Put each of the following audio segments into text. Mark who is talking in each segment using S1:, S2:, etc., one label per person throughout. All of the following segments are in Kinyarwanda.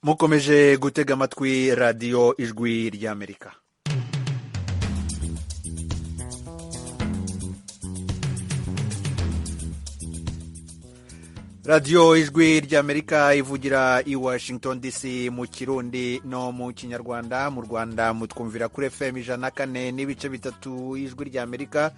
S1: mukomeje gutega amatwi radiyo ijwi ry'Amerika. radiyo ijwi ry'Amerika ivugira i Washington DC mu Kirundi no mu Kinyarwanda. Mu Rwanda mutwumvira kuri FM 104.3 ijwi ry'Amerika.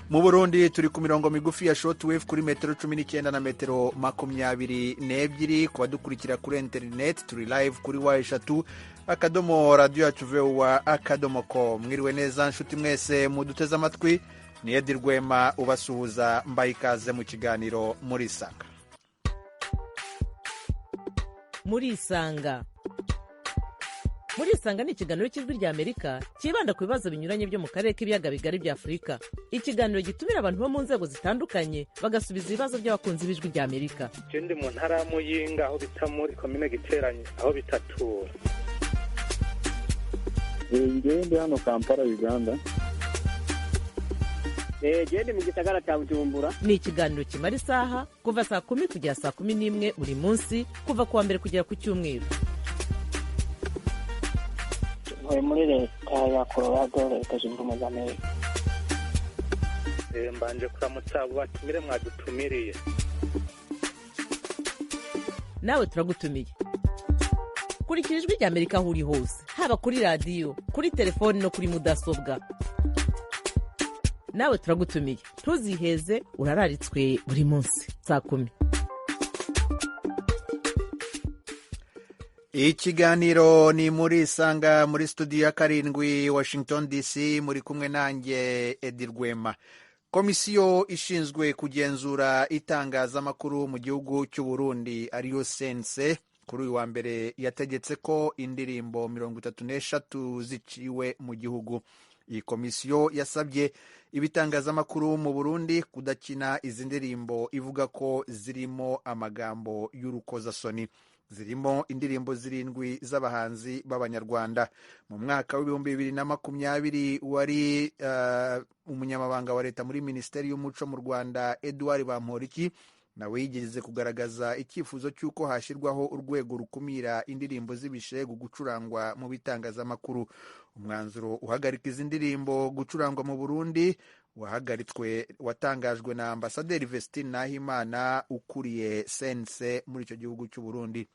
S1: Mu Burundi turi ku mirongo migufi ya shortwave kuri metero 19 na metero 22. Ku badukurikira kuri internet turi live kuri wa3 akadomo radio yacu VOA akadomo com. Mwiriwe neza nshuti mwese muduteze amatwi, ni Edi Rwema ubasuhuza, mbaye ikaze mu kiganiro Murisanga.
S2: Murisanga ni ikiganiro cy'ijwi ry'Amerika kibanda ku bibazo binyuranye byo mu karere k'ibiyaga bigari bya Afurika. Ikiganiro gitumira abantu bo mu nzego zitandukanye bagasubiza ibibazo by'abakunzi b'ijwi ry'Amerika.
S3: Je ndi mu ntara ya Muyinga aho bita muri komine Giteranyi aho bitatura.
S4: Ndi hano Kampala, Uganda.
S5: Ndi mu gisagara cya Bujumbura.
S2: Ni ikiganiro kimara isaha kuva saa 10 kugera saa 11 buri munsi, kuva kuwa mbere kugera ku cyumweru.
S5: Muri leta ya Colorado, leta zunze ubumwe za Amerika.
S3: Mbanje kuramutsa abo batumire mwadutumiriye.
S2: Nawe turagutumiye. Kurikira ijwi ry'Amerika aho uri hose, haba kuri radiyo, kuri telefoni no kuri mudasobwa. Nawe turagutumiye, ntuziheze, urararitswe buri munsi saa 10.
S1: Ikiganiro ni Murisanga muri studio ya 7 Washington DC, muri kumwe nanjye Edi Rwema. Komisiyo ishinzwe kugenzura itangazamakuru mu gihugu cy'u Burundi ariyo Sense kuri uyu wa mbere yategetse ko indirimbo 33 ziciwe mu gihugu. Iyi komisiyo yasabye ibitangazamakuru mu Burundi kudakina izi ndirimbo ivuga ko zirimo amagambo y'urukozasoni. Zirimo indirimbo 7 z'abahanzi b'Abanyarwanda. Mu mwaka w'2020 wari umunyamabanga wa leta muri Minisiteri y'Umuco mu Rwanda Edouard Bamporiki nawe yigeze kugaragaza icyifuzo cy'uko hashyirwaho urwego rukumira indirimbo z'ibishegu gucurangwa mu bitangazamakuru. Umwanzuro uhagarika izi ndirimbo gucurangwa mu Burundi watangajwe na Ambasaderi Vestine Nahimana ukuriye Sense muri icyo gihugu cy'u Burundi.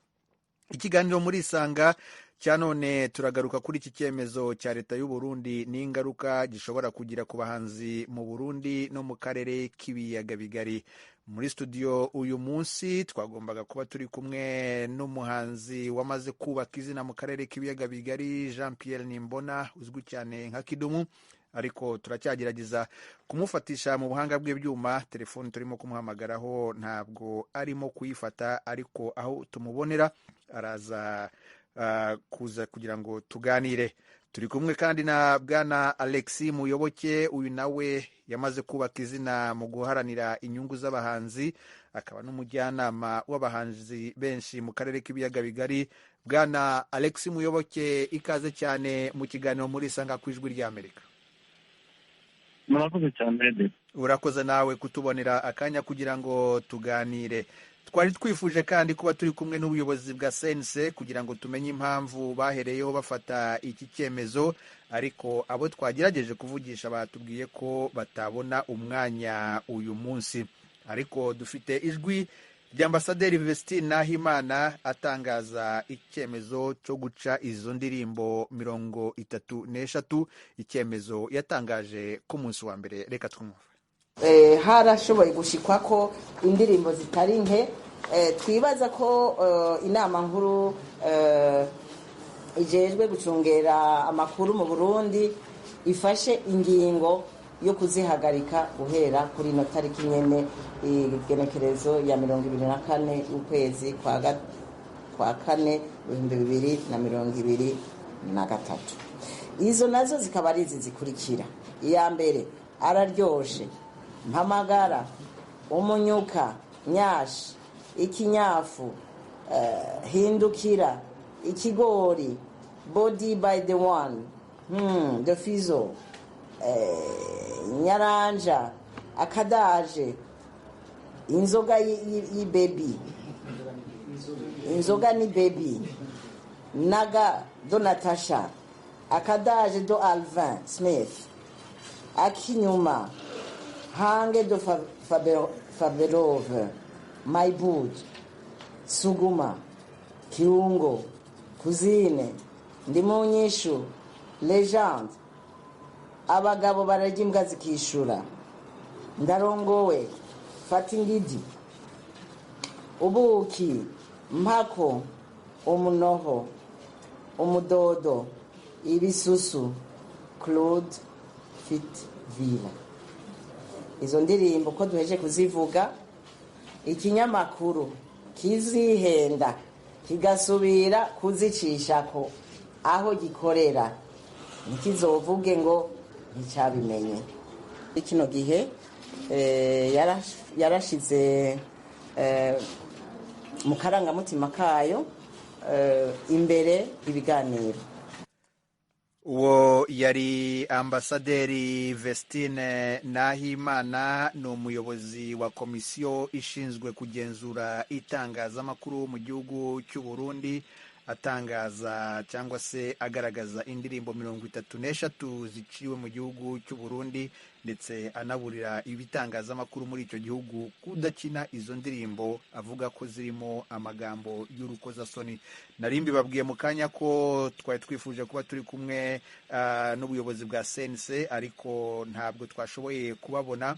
S1: Ikiganiro Murisanga cya none turagaruka kuri iki cyemezo cya leta y'u Burundi n'ingaruka gishobora kugira ku bahanzi mu Burundi no mu karere k'ibiyaga bigari. Muri studio uyu munsi twagombaga kuba turi kumwe n'umuhanzi wamaze kubaka izina mu karere k'ibiyaga bigari, Jean Pierre Nimbona uzwi cyane nka Kidumu, ariko turacyagerageza kumufatisha mu buhanga bw'ibyuma. Telefone turimo kumuhamagaraho ntabwo arimo kuyifata, ariko aho tumubonera araza kuza kugira ngo tuganire. Turi kumwe kandi na bwana Alexis Muyoboke, uyu nawe yamaze kubaka izina mu guharanira inyungu z'abahanzi, akaba n'umujyanama w'abahanzi benshi mu karere k'ibiyaga bigari. Bwana Alexis Muyoboke, ikaze cyane mu kiganiro Murisanga ku ijwi ry'Amerika.
S4: Murakoze cyane.
S1: Urakoze nawe kutubonera akanya kugira ngo tuganire. Twari twifuje kandi kuba turi kumwe n'ubuyobozi bwa Sense kugira ngo tumenye impamvu bahereyeho bafata iki cyemezo, ariko abo twagerageje kuvugisha batubwiye ko batabona umwanya uyu munsi. Ariko dufite ijwi ry'Ambasaderi Vestine Nahimana atangaza icyemezo cyo guca izo ndirimbo 33, icyemezo yatangaje ku munsi wa mbere. Reka twumve.
S6: Harashoboye gushikwa ko indirimbo zitari nke. Twibaza ko inama nkuru ijejwe gucungera amakuru mu Burundi ifashe ingingo yo kuzihagarika guhera kuri no tariki nyene igenekerezo ya 24 ukwezi kwa 4 2023. Izo nazo zikaba ari zikurikira. Iya mbere, araryoshe, mpamagara, umunyuka, nyashi, ikinyafu, hindukira, ikigori, body by the one, the fizo, nyaranja, akadaje, inzoga y'ibebi, inzoga ni baby, Naga do Natasha, Akadaje do Alvin Smith, Akinyuma, Hange do Faberov, Maibud, Suguma, Kiungo, Kuzine, Ndimunyishu, Legend, abagabo bararya imbwa zikishura, Ndarongowe, Fatingidi, Ubuki, Mpako, Umunoho, Umudodo, Ibisusu, Claude Fitville. Izo ndirimbo ko duheje kuzivuga, ikinyamakuru kizihenda kigasubira kuzicishako aho gikorera, ntikizovuge ngo nticabimenye. Kino gihe yarashize mu karangamutima kayo imbere ibiganiro.
S1: Uwo yari ambasaderi Vestine Nahimana, ni umuyobozi wa komisiyo ishinzwe kugenzura itangazamakuru mu gihugu cy'u Burundi, atangaza cyangwa se agaragaza indirimbo 33 ziciwe mu gihugu cy'u Burundi, ndetse anaburira ibitangazamakuru muri icyo gihugu kudakina izo ndirimbo, avuga ko zirimo amagambo y'urukozasoni. Narimbi babwiye mu kanya ko twari twifuje kuba turi kumwe n'ubuyobozi bwa CNC, ariko ntabwo twashoboye kubabona.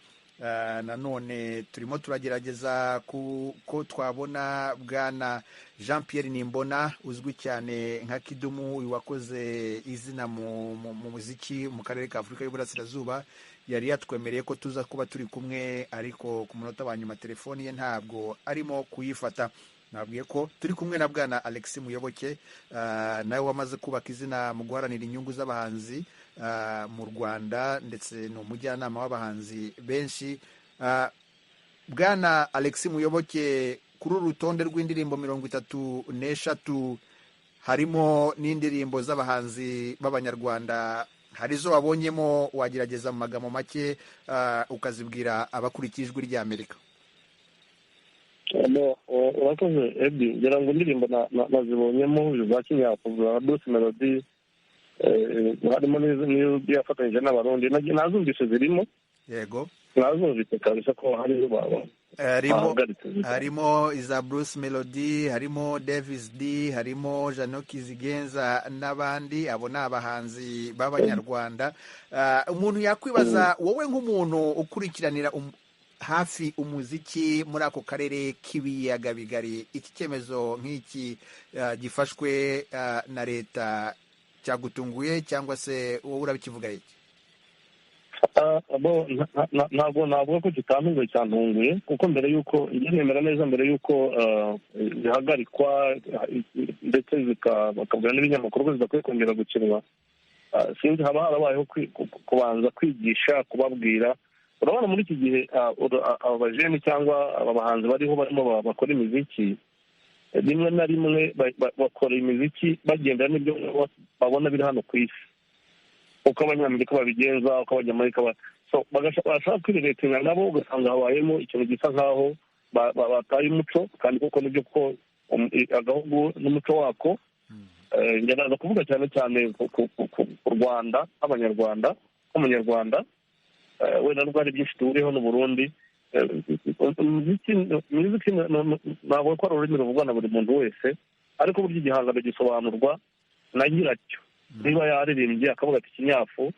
S1: Nanone turimo turagerageza ko twabona bwana Jean Pierre Nimbona, uzwi cyane nka Kidumu, wakoze izina mu muziki mu karere ka Afurika y'Uburasirazuba. Yari yatwemereye ko tuza kuba turi kumwe, ariko ku munota wa nyuma telefoni ye ntabwo arimo kuyifata. Nabwiye ko turi kumwe na bwana Alex Muyoboke, nawe wamaze kubaka izina mu guharanira inyungu z'abahanzi mu Rwanda, ndetse ni umujyanama w'abahanzi benshi. Bwana Alex Muyoboke, kuri uru rutonde rw'indirimbo 33 harimo n'indirimbo z'abahanzi b'Abanyarwanda, hari zo wabonyemo wagerageza mu magambo make ukazibwira abakurikije ijwi ry'Amerika?
S4: urakoze Eddie, ngira ngo indirimbo nazibonyemo za Kinyakuvuga, Bruce Melody, harimo n'iyo yafatanyije n'abarundi, nazumvise zirimo.
S1: Yego,
S4: nazumvise kabisa ko hari baba
S1: harimo iza Bruce Melody, harimo Davis D, harimo Jano Kizigenza n'abandi. Abo ni abahanzi b'Abanyarwanda. Umuntu yakwibaza, wowe nk'umuntu ukurikiranira hafi umuziki muri ako karere k'ibiyaga bigari, iki cyemezo nk'iki gifashwe na leta cyagutunguye, cyangwa se wowe urabikivuga iki?
S4: ntabwo navuga ko kitantunguye, cyantunguye, kuko mbere y'uko nemera neza, mbere y'uko zihagarikwa ndetse bakabwira n'ibinyamakuru ko zidakwiye kongera gukinwa, sinzi haba harabayeho kubanza kwigisha, kubabwira. Urabona muri iki gihe abajeni cyangwa abahanzi barimo bakora imiziki, rimwe na rimwe bakora imiziki bagendera n'ibyo babona biri hano ku isi, uko abanyamerika babigenza, uko abanyamerika bashaka kwirerekana nabo, ugasanga habayemo ikintu gisa nk'aho bataye umuco, kandi kuko nibyo ko agahugu n'umuco wako. Ngeraza kuvuga cyane cyane ku Rwanda, Abanyarwanda, nk'umunyarwanda wenda nubwo hari byinshi duhuriyeho n'Uburundi. Umuziki ntabwo ko ari ururimi ruvugwa na buri muntu wese, ariko burya igihangano gisobanurwa na nyiracyo. Niba yaririmbye akavuga ati ikinyafu,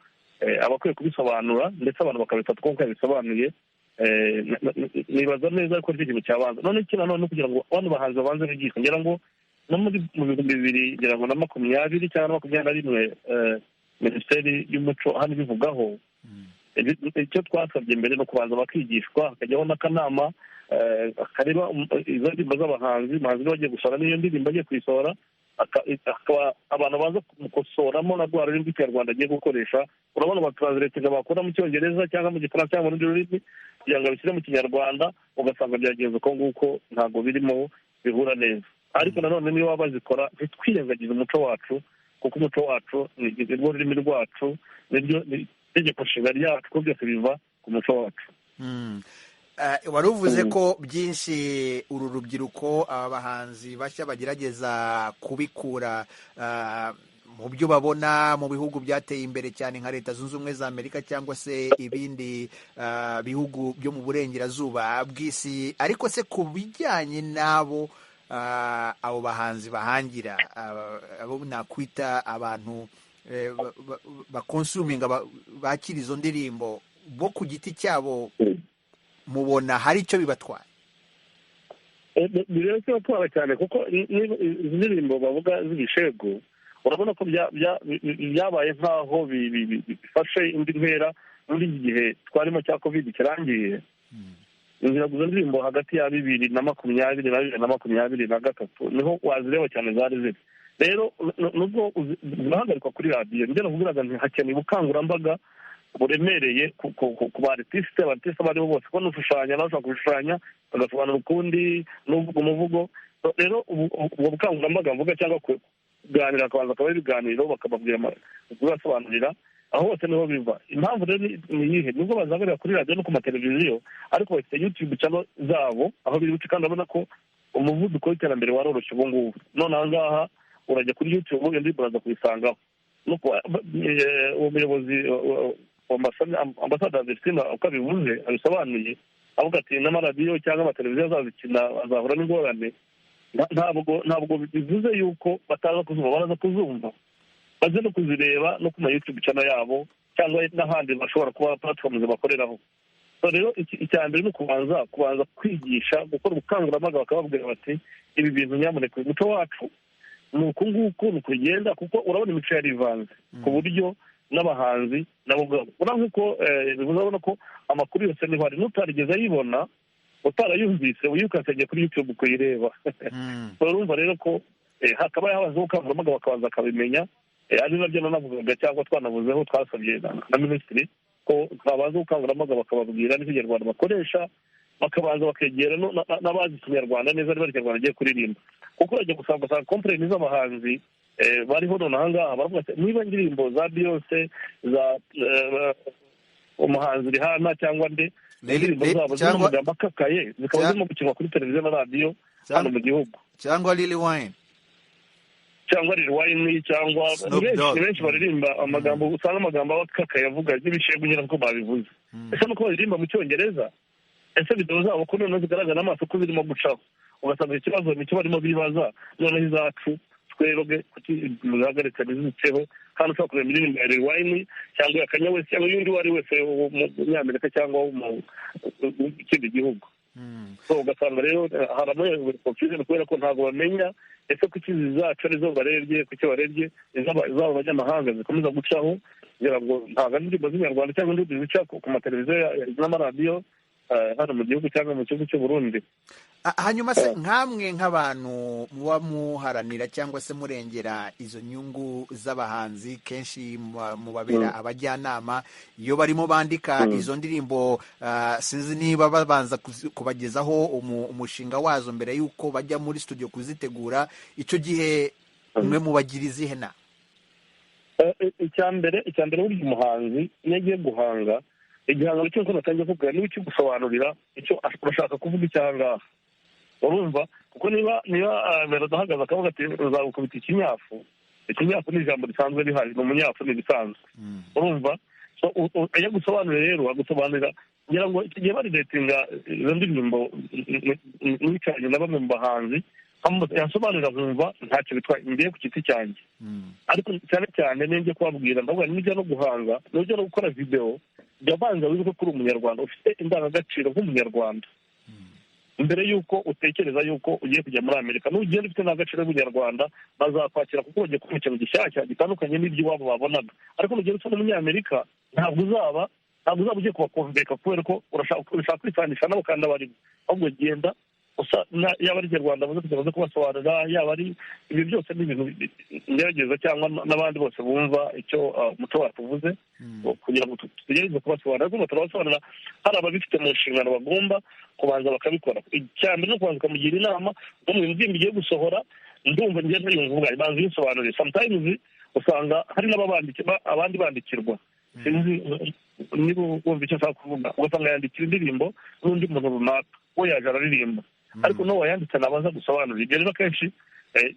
S4: aba akwiye kubisobanura, ndetse abantu bakabifata uko yabisobanuye. Nibaza neza ko ari ikintu cyabanza. None iki nanone kugira ngo abantu bahanzi babanze bigishwe, ngira ngo no mu 2020 ngira ngo na 20 cyangwa 21 Minisiteri y'Umuco hano ibivugaho. Icyo twasabye mbere no kubanza bakigishwa, hakajyaho n'akanama kareba izo ndirimbo z'abahanzi, umuhanzi bagiye gusora n'iyo ndirimbo agiye kuyisohora, abantu baza kumukosoramo na rwa rurimi rw'ikinyarwanda agiye gukoresha. Urabona abatranslatinga bakora mu Cyongereza cyangwa mu Gifaransa cyangwa mu rundi rurimi kugira ngo babishyire mu Kinyarwanda, ugasanga byagenze uko nguko, ntabwo birimo bihura neza. Ariko nanone niyo waba bazikora, ntitwirengagize umuco wacu, kuko umuco wacu ni rwo rurimi rwacu, niryo itegeko nshinga ryacu, ko byose biva ku muco wacu.
S1: wari uvuze ko byinshi uru rubyiruko aba bahanzi bashya bagerageza kubikura mu byo babona mu bihugu byateye imbere cyane nka Leta Zunze Ubumwe za Amerika cyangwa se ibindi bihugu byo mu burengerazuba bw'isi, ariko se ku bijyanye n'abo abo bahanzi bahangira, abo nakwita abantu bakonsuminga bakira izo ndirimbo, bo ku giti cyabo mubona hari icyo bibatwara?
S4: Bireba kibatwara cyane, kuko izi ndirimbo bavuga z'ibishego urabona ko byabaye nk'aho bifashe indi ntera muri iki gihe twarimo cya covid kirangiye. Izo ndirimbo hagati ya 2020 na 2023 niho wazireba cyane zari ziri. Rero nubwo zirahagarikwa kuri radiyo, njye nakubwiraga nti hakeneye ubukangurambaga buremereye ku baartiste abo ari bo bose, ko n'ushushanya nawe ushobora kubishushanya bagasobanura ukundi n'uvuga umuvugo. Rero ubwo bukangurambaga mvuga cyangwa kuganira, akabanza akaba ibiganiro bakababwira kubasobanurira aho hose niho biva. Impamvu rero ni iyihe? nubwo bazagarira kuri radiyo no ku mateleviziyo, ariko bafite YouTube channel zabo aho biri buce, kandi urabona ko umuvuduko w'iterambere waroroshye ubu ngubu. none aha ngaha urajya kuri YouTube iyo ndirimbo uraza kuyisangaho. uwo muyobozi ambasada Vestina uko abivuze abisobanuye, avuga ati n'amaradiyo cyangwa amateleviziyo azazikina azahura n'ingorane. Ntabwo bivuze yuko bataza kuzumva, baraza kuzumva, baze no kuzireba no ku ma YouTube channel yabo cyangwa n'ahandi bashobora kuba platforms bakoreraho. Rero icya mbere ni kubanza kwigisha, gukora ubukangurambaga, bakababwira bati ibi bintu nyamuneka umuco wacu ni uku nguku ni ukugenda, kuko urabona imico yarivanze ku buryo n'abahanzi nabo ubwabo urabona ko urabona ko amakuru yose niho ari, n'utarigeze ayibona utarayumvise uyukasenge kuri YouTube kuyireba. urumva rero ko hakaba habaze ubukangurambaga bakabanza akabimenya, ari nabyo nanavugaga cyangwa twanavuzeho, twasabye na minisitiri ko babanza ubukangurambaga bakababwira n'ikinyarwanda bakoresha, bakabanza bakegera n'abazi ikinyarwanda neza, ari Kinyarwanda agiye kuririmba. Kuko urajya gusanga kompleni z'abahanzi bariho none aha ngaha baravuga ati niba indirimbo za Beyonce za umuhanzi Rihanna cyangwa nde, indirimbo zabo zirimo amagambo akakaye zikaba zirimo gukinwa kuri televiziyo na radiyo hano mu gihugu,
S1: cyangwa Lil Wayne
S4: cyangwa benshi baririmba amagambo, usanga amagambo akakaye avuga n'ibishego nyine ko babivuze. Ese nuko baririmba mu Cyongereza, ese video zabo ko noneho zigaragara n'amaso ko zirimo gucaho, ugasanga ikibazo nicyo barimo bibaza, noneho izacu twebwe kuki muzagaritse n'iziceho, kandi ushobora kureba indirimbo ya Lil Wayne cyangwa ya Kanye West cyangwa y'undi wari wese w'umunyamerika cyangwa mu kindi gihugu. So ugasanga rero haramo confusion kubera ko ntabwo bamenya ese kuki zacu arizo barebye, kuki barebye izaba abanyamahanga zikomeza gucaho, kugira ngo ntabwo indirimbo z'inyarwanda cyangwa indimi zica ku mateleviziyo n'amaradiyo hano mu gihugu cyangwa mu gihugu cy'u Burundi.
S1: Hanyuma se nkamwe nk'abantu muba muharanira cyangwa se murengera izo nyungu z'abahanzi, kenshi mubabera abajyanama iyo barimo bandika izo ndirimbo, sinzi niba babanza kubagezaho umushinga wazo mbere y'uko bajya muri studio kuzitegura, icyo gihe mwe mubagira izihe nama?
S4: icya mbere burya umuhanzi iyo agiye guhanga igihangano cyose natangiye kuvuga niba ikigusobanurira icyo urashaka kuvuga icyangaha, urumva? Kuko niba Melody ahagaze akavuga ati uzagukubita ikinyafu ni ijambo risanzwe rihari, ni umunyafu, ni ibisanzwe, urumva? iyo agusobanurira rero agusobanurira kugira ngo igihe baridetinga izo ndirimbo nicaranye na bamwe mu bahanzi yasobanurira nkumva ntacyo bitwaye ngiye ku giti cyanjye. Ariko cyane cyane nenge kubabwira ndavuga nijya no guhanga, nujya no gukora video, jya banza wibuke kuri umunyarwanda ufite indangagaciro nk'umunyarwanda mbere y'uko utekereza y'uko ugiye kujya muri Amerika. N'ugenda ufite n'agaciro y'umunyarwanda bazakwakira kuko ugiye ku kintu gishyashya gitandukanye n'iby'iwabo babonaga. Ariko nugenda ufite n'umunyamerika ntabwo uzaba ugiye kubakonveka kubera ko urashaka kwisanisha nabo kandi abarimo, ahubwo genda yaba ari Rwanda avuze kugira kubasobanurira, yaba ari ibi byose ni ibintu ngerageza cyangwa n'abandi bose bumva icyo umuco wacu uvuze, kugira ngo tugerageze kubasobanurira. Ariko turabasobanurira hari ababifite mu nshingano bagomba kubanza bakabikora. Icya mbere no kubanza ukamugira inama no mu ndirimbo igiye gusohora, ndumva ngenda yumva banza yisobanurire. Sometimes usanga hari abandi bandikirwa, sinzi niba wumva icyo ashaka kuvuga ugasanga yandikira indirimbo n'undi muntu runaka we yaje araririmba ariko n'uwo wayanditse nabanza gusobanura ibyo rero akenshi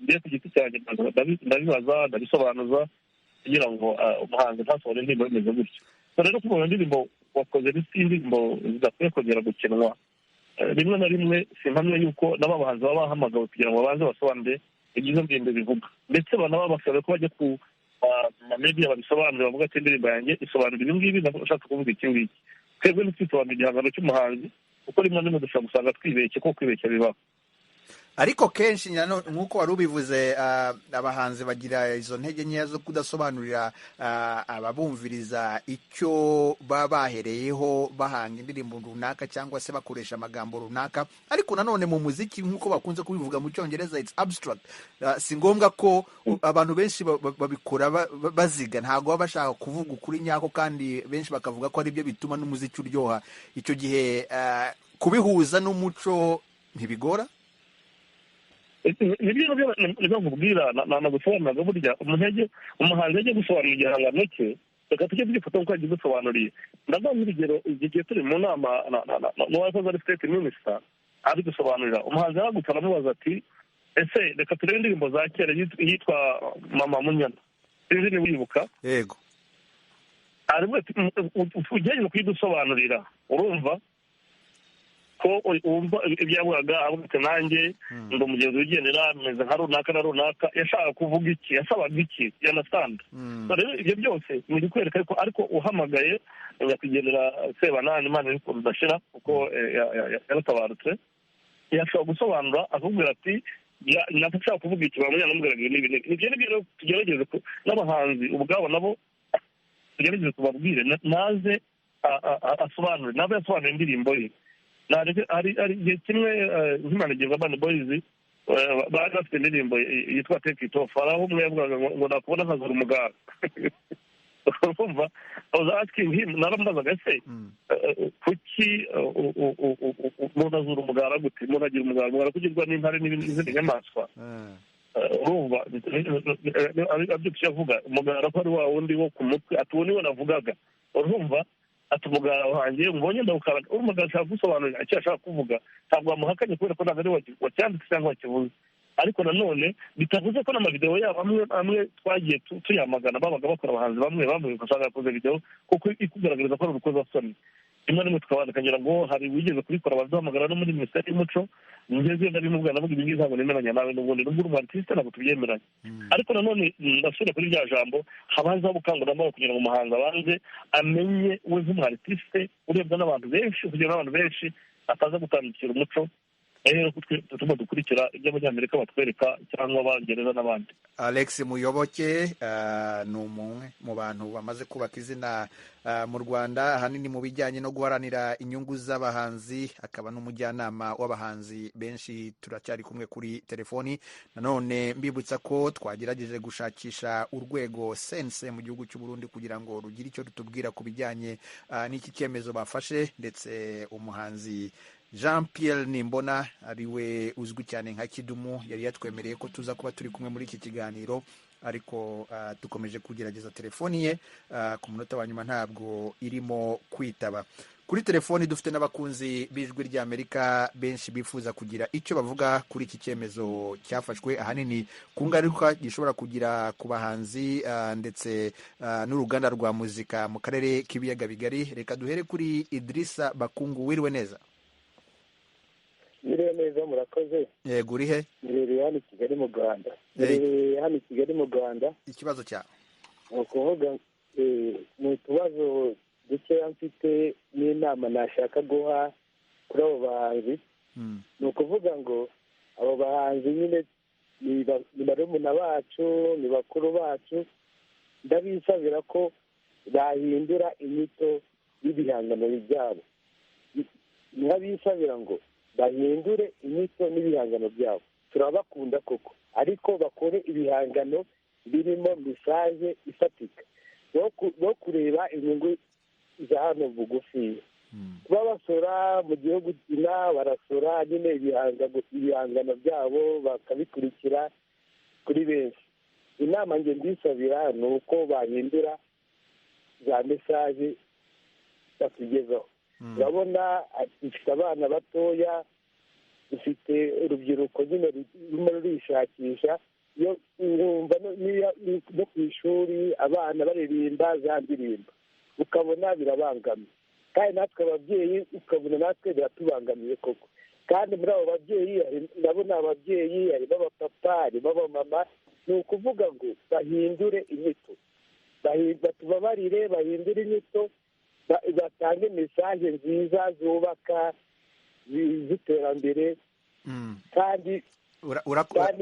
S4: ngiye ku giti cyanjye ndabibaza ndabisobanuza kugira ngo umuhanzi ntasohore indirimbo bimeze gutyo rero kubona indirimbo wakoze indirimbo zidakwiye kongera gukinwa rimwe na rimwe simpamya yuko n'aba bahanzi baba bahamagawe kugira ngo babanze basobanure ibyiza ndirimbo bivuga ndetse banaba basabwe ko bajya ku media babisobanurira bavuga ati indirimbo yanjye isobanura ibi ngibi ndashaka kuvuga iki ngiki twebwe ntitwisobanura igihangano cy'umuhanzi kuko rimwe na rimwe dushobora gusanga twibeshye ko kwibeshya bibaho
S1: ariko kenshi nk'uko wari ubivuze abahanzi bagira izo ntege nkeya zo kudasobanurira ababumviriza icyo baba bahereyeho bahanga indirimbo runaka cyangwa se bakoresha amagambo runaka ariko nanone mu muziki nk'uko bakunze kubivuga mu cyongereza it's abstract si ngombwa ko abantu benshi babikora baziga ntabwo baba bashaka kuvuga ukuri nyako kandi benshi bakavuga ko ari byo bituma n'umuziki uryoha icyo gihe kubihuza n'umuco ntibigora
S4: nibyo nkubwira nagusobanurira burya umuhanzi ajya gusobanura igihangano cye reka tujye tugifata kuko yagiye dusobanuriye ndavuga nk'urugero igihe turi mu nama n'uwahoze ari state minister ari gusobanurira umuhanzi aragutse aramubaza ati ese reka turebe indirimbo za kera yitwa mama munyana sinzi niba wibuka
S1: yego
S4: aravuga ati ugerageze kuyidusobanurira urumva ko wumva ibyavugaga avuga ati nanjye ndi umugenzi wigendera meze nka runaka na runaka yashaka kuvuga iki yasabaga iki yanasanda rero ibyo byose ni ibikwereka ariko uhamagaye nyakwigendera Sebanani Imana iri kudashira kuko yaratabarutse yashobora gusobanura akubwira ati nashaka kuvuga iki bamujyana n'umugaragu n'ibi nibyo rero tugerageze n'abahanzi ubwabo nabo tugerageze tubabwire naze asobanure nabe yasobanura indirimbo ye hari igihe kimwe nk'imanegirwa Urban Boys bari bafite indirimbo yitwa Take It Off hari aho umwe yavugaga ngo nakubona nkazura umugara urumva I was asking him naramubazaga ese kuki umuntu azura umugara gute umuntu agira umugara kugirwa n'intare n'izindi nyamaswa urumva abyo tuyavuga umugara ko ari wa wundi wo ku mutwe ati uwo niwe navugaga urumva ati umugara wanjye mbonye ndawukaraga umugara ashaka gusobanurira icyo ashaka kuvuga ntabwo wamuhakanye kubera ko ntabwo ari wacyanditse cyangwa wakivuze ariko nanone bitavuze ko n'amavideo yabo amwe twagiye tuyamagana babaga bakora abahanzi bamwe ugasanga yakoze video kuko ikugaragariza ko ari urukozasoni rimwe rimwe tukagira ngo hari wigeze kubikora abaduhamagara no muri minisiteri y'umuco ngeze ndabimubwira navuga ibi ngibi ntabwo nemeranya nawe n'ubundi nubwo uri umu-artiste ntabwo tubyemeranya ariko nanone ndasubira kuri rya jambo habanzaho ubukangurambaga kugira ngo umuhanzi abanze amenye we nk'umu-artiste urebwa n'abantu benshi kugira n'abantu benshi ataza gutandukira umuco rero tutuma dukurikira ibyo abanyamerika batwereka cyangwa abangereza n'abandi.
S1: Alex Muyoboke ni umwe mu bantu bamaze kubaka izina mu Rwanda ahanini mu bijyanye no guharanira inyungu z'abahanzi akaba n'umujyanama w'abahanzi benshi turacyari kumwe kuri telefoni nanone mbibutsa ko twagerageje gushakisha urwego sense mu gihugu cy'u Burundi kugira ngo rugire icyo rutubwira ku bijyanye n'iki cyemezo bafashe ndetse umuhanzi Jean Pierre Nimbona ariwe uzwi cyane nka Kidumu yari yatwemereye ko tuza kuba turi kumwe muri iki kiganiro ariko dukomeje kugerageza telefoni ye ku munota wa nyuma ntabwo irimo kwitaba. Kuri telefoni dufite n'abakunzi b'ijwi ry'Amerika benshi bifuza kugira icyo bavuga kuri iki cyemezo cyafashwe ahanini ku ngaruka gishobora kugira ku bahanzi ndetse n'uruganda rwa muzika mu karere k'ibiyaga bigari. Reka duhere kuri Idrissa Bakungu. Wiriwe neza?
S7: Miriwe neza murakoze.
S1: Yego uri he?
S7: Miriwe hano Kigali mu Rwanda. Miriwe hano Kigali mu Rwanda.
S1: Ikibazo cyawe?
S7: Ni ukuvuga mu tubazo dukeya mfite n'inama nashaka guha kuri abo bahanzi. Ni ukuvuga ngo abo bahanzi nyine ni barumuna bacu ni bakuru bacu ndabisabira ko bahindura inyito y'ibihangano byabo. Nkabisabira ngo bahindure inyito n'ibihangano byabo turabakunda koko ariko bakore ibihangano birimo mesaje ifatika no kureba inyungu za hano bugufi kuba basora mu gihugu barasora nyine ibihangano byabo bakabikurikira kuri benshi. Inama nge mbisabira ni uko bahindura za mesaje batugezaho. urabona dufite abana batoya, dufite urubyiruko nyine rurimo rurishakisha, iyo wumva no ku ishuri abana baririmba za ndirimbo ukabona birabangamiye, kandi natwe ababyeyi ukabona natwe biratubangamiye koko. kandi muri abo babyeyi nabo ni ababyeyi, harimo abapapa, harimo abamama. ni ukuvuga ngo bahindure inyito, batubabarire, bahindure inyito, batange mesaje nziza zubaka z'iterambere. kandi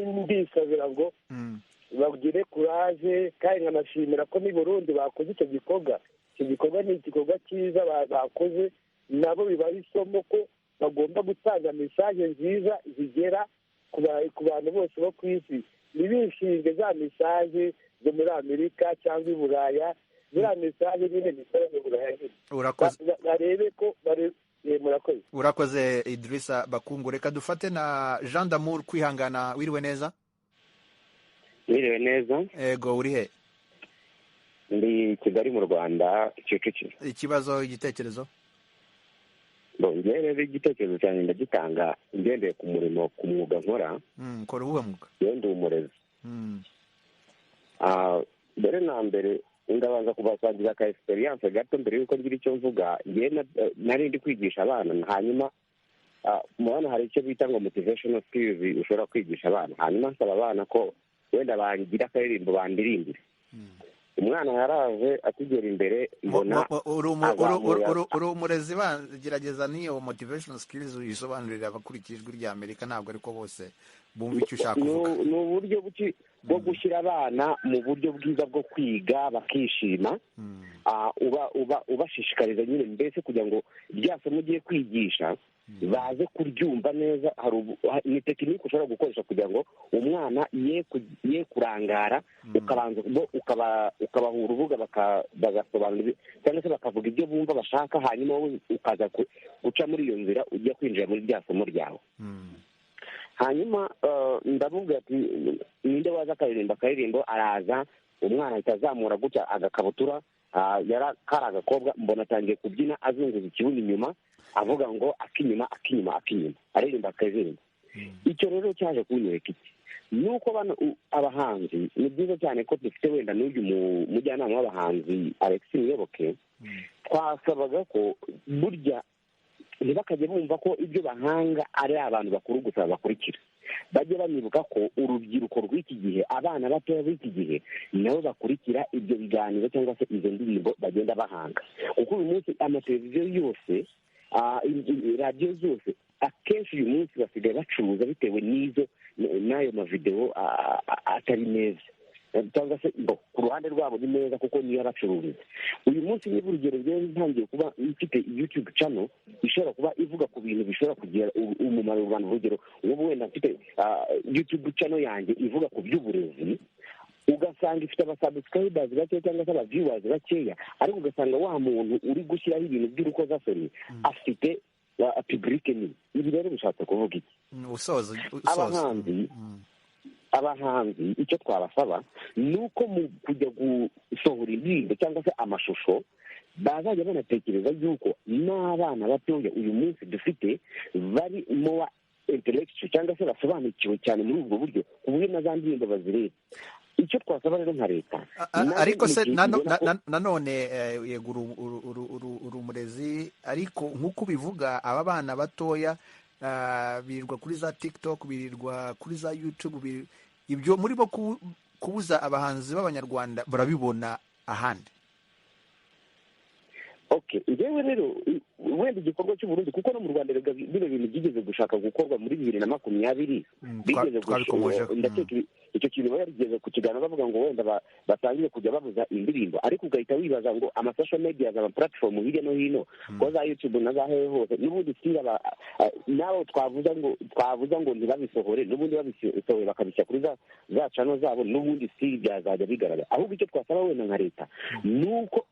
S7: ndisabira ngo bagire kuraje, kandi nkanashimira ko n'i Burundi bakoze icyo gikorwa. icyo gikorwa ni igikorwa cyiza bakoze, nabo bibaha isomo ko bagomba gutanga mesaje nziza zigera ku bantu bose bo ku isi. ntibishinge za mesaje zo muri Amerika cyangwa i Buraya, ziriya mesaje nyine zisaba mu Buraya barebe ko murakoze.
S1: urakoze Idrissa Bakungu. Reka dufate na Jean d'Amour Kwihangana. wiriwe neza?
S8: Wiriwe neza.
S1: Ego, uri he?
S8: Ndi Kigali mu Rwanda, Kicukiro.
S1: Ikibazo, igitekerezo?
S8: Njyewe rero igitekerezo cyanjye ndagitanga ngendeye ku murimo, ku mwuga nkora.
S1: Kora uwuhe mwuga?
S8: Njyewe ndi umurezi. Mbere na mbere ndabanza kubasangiza ka experience gato mbere yuko ngira icyo mvuga. Njyewe nari ndi kwigisha abana, hanyuma mubona hari icyo bita ngo motivational skills ushobora kwigisha abana. hanyuma nsaba abana ko wenda bangira akaririmbo bandirimbire. umwana yaraje atugera imbere, mbona
S1: uri umurezi, gerageza n'iyo motivational skills uyisobanurira abakurikira ijwi rya Amerika, ntabwo ariko bose bumva icyo ushaka kuvuga.
S8: ni uburyo bwo gushyira abana mu buryo bwiza bwo kwiga bakishima, ubashishikariza nyine mbese kugira ngo rya somo ugiye kwigisha baze kuryumva neza. ni tekinike ushobora gukoresha kugira ngo umwana ye kurangara, ukabanza ukabaha urubuga bagasobanura cyangwa se bakavuga ibyo bumva bashaka, hanyuma wowe ukaza guca muri iyo nzira ujya kwinjira muri rya somo ryawe. hanyuma ndavuga ati ninde waza akaririmbo, araza umwana ahita azamura gutya agakabutura, kari agakobwa, mbona atangiye kubyina azunguza ikibuno inyuma, avuga ngo akinyuma akinyuma akinyuma, aririmba akaririmba. icyo rero cyaje kunyereka iki, nuko abahanzi ni byiza cyane ko dufite wenda n'uyu mujyanama w'abahanzi Alex Muyoboke, twasabaga ko burya ntibakajya bumva ko ibyo bahanga ari abantu bakuru gusa bakurikira. bajye banibuka ko urubyiruko rw'iki gihe, abana batoya b'iki gihe, nabo bakurikira ibyo biganiro cyangwa se izo ndirimbo bagenda bahanga. kuko uyu munsi amateleviziyo yose, radiyo zose, akenshi uyu munsi basigaye bacuruza bitewe n'ayo mavidewo atari meza, cyangwa se ku ruhande rwabo ni meza kuko niyo abacururiza. uyu munsi niba urugero rero ntangiye kuba mfite YouTube channel ishobora kuba ivuga ku bintu bishobora kugira umumaro mu Rwanda. urugero nk'ubu wenda mfite YouTube channel yanjye ivuga ku by'uburezi, ugasanga ifite abasubscribers bakeya cyangwa se abaviewers bakeya, ariko ugasanga wa muntu uri gushyiraho ibintu by'urukozasoni afite public nini. ibi rero bishatse kuvuga iki? abahanzi icyo twabasaba ni uko mu kujya gusohora indirimbo cyangwa se amashusho bazajya banatekereza yuko n'abana batoya uyu munsi dufite bari mu intellectual cyangwa se basobanukiwe cyane muri ubwo buryo, ku buryo na za ndirimbo bazireba. icyo twasaba rero nka leta,
S1: ariko se nanone yego uri umurezi, ariko nk'uko ubivuga aba bana batoya birirwa kuri za TikTok, birirwa kuri za YouTube, ibyo muri bo kubuza abahanzi b'abanyarwanda barabibona ahandi.
S8: njyewe rero wenda igikorwa cy'Uburundi, kuko no mu Rwanda bino bintu byigeze gushaka gukorwa muri 2020, bigeze ndakeka icyo kintu barigeze kukiganira bavuga ngo wenda batangiye kujya babuza indirimbo, ariko ugahita wibaza ngo amasocial media za platform hirya no hino, ko za YouTube na za hehe hose, n'ubundi sira nabo twavuza ngo ntibabisohore, n'ubundi babisohoye bakabishyira kuri za channel zabo, n'ubundi siri byazajya bigaragara. ahubwo icyo twasaba wenda nka leta nuko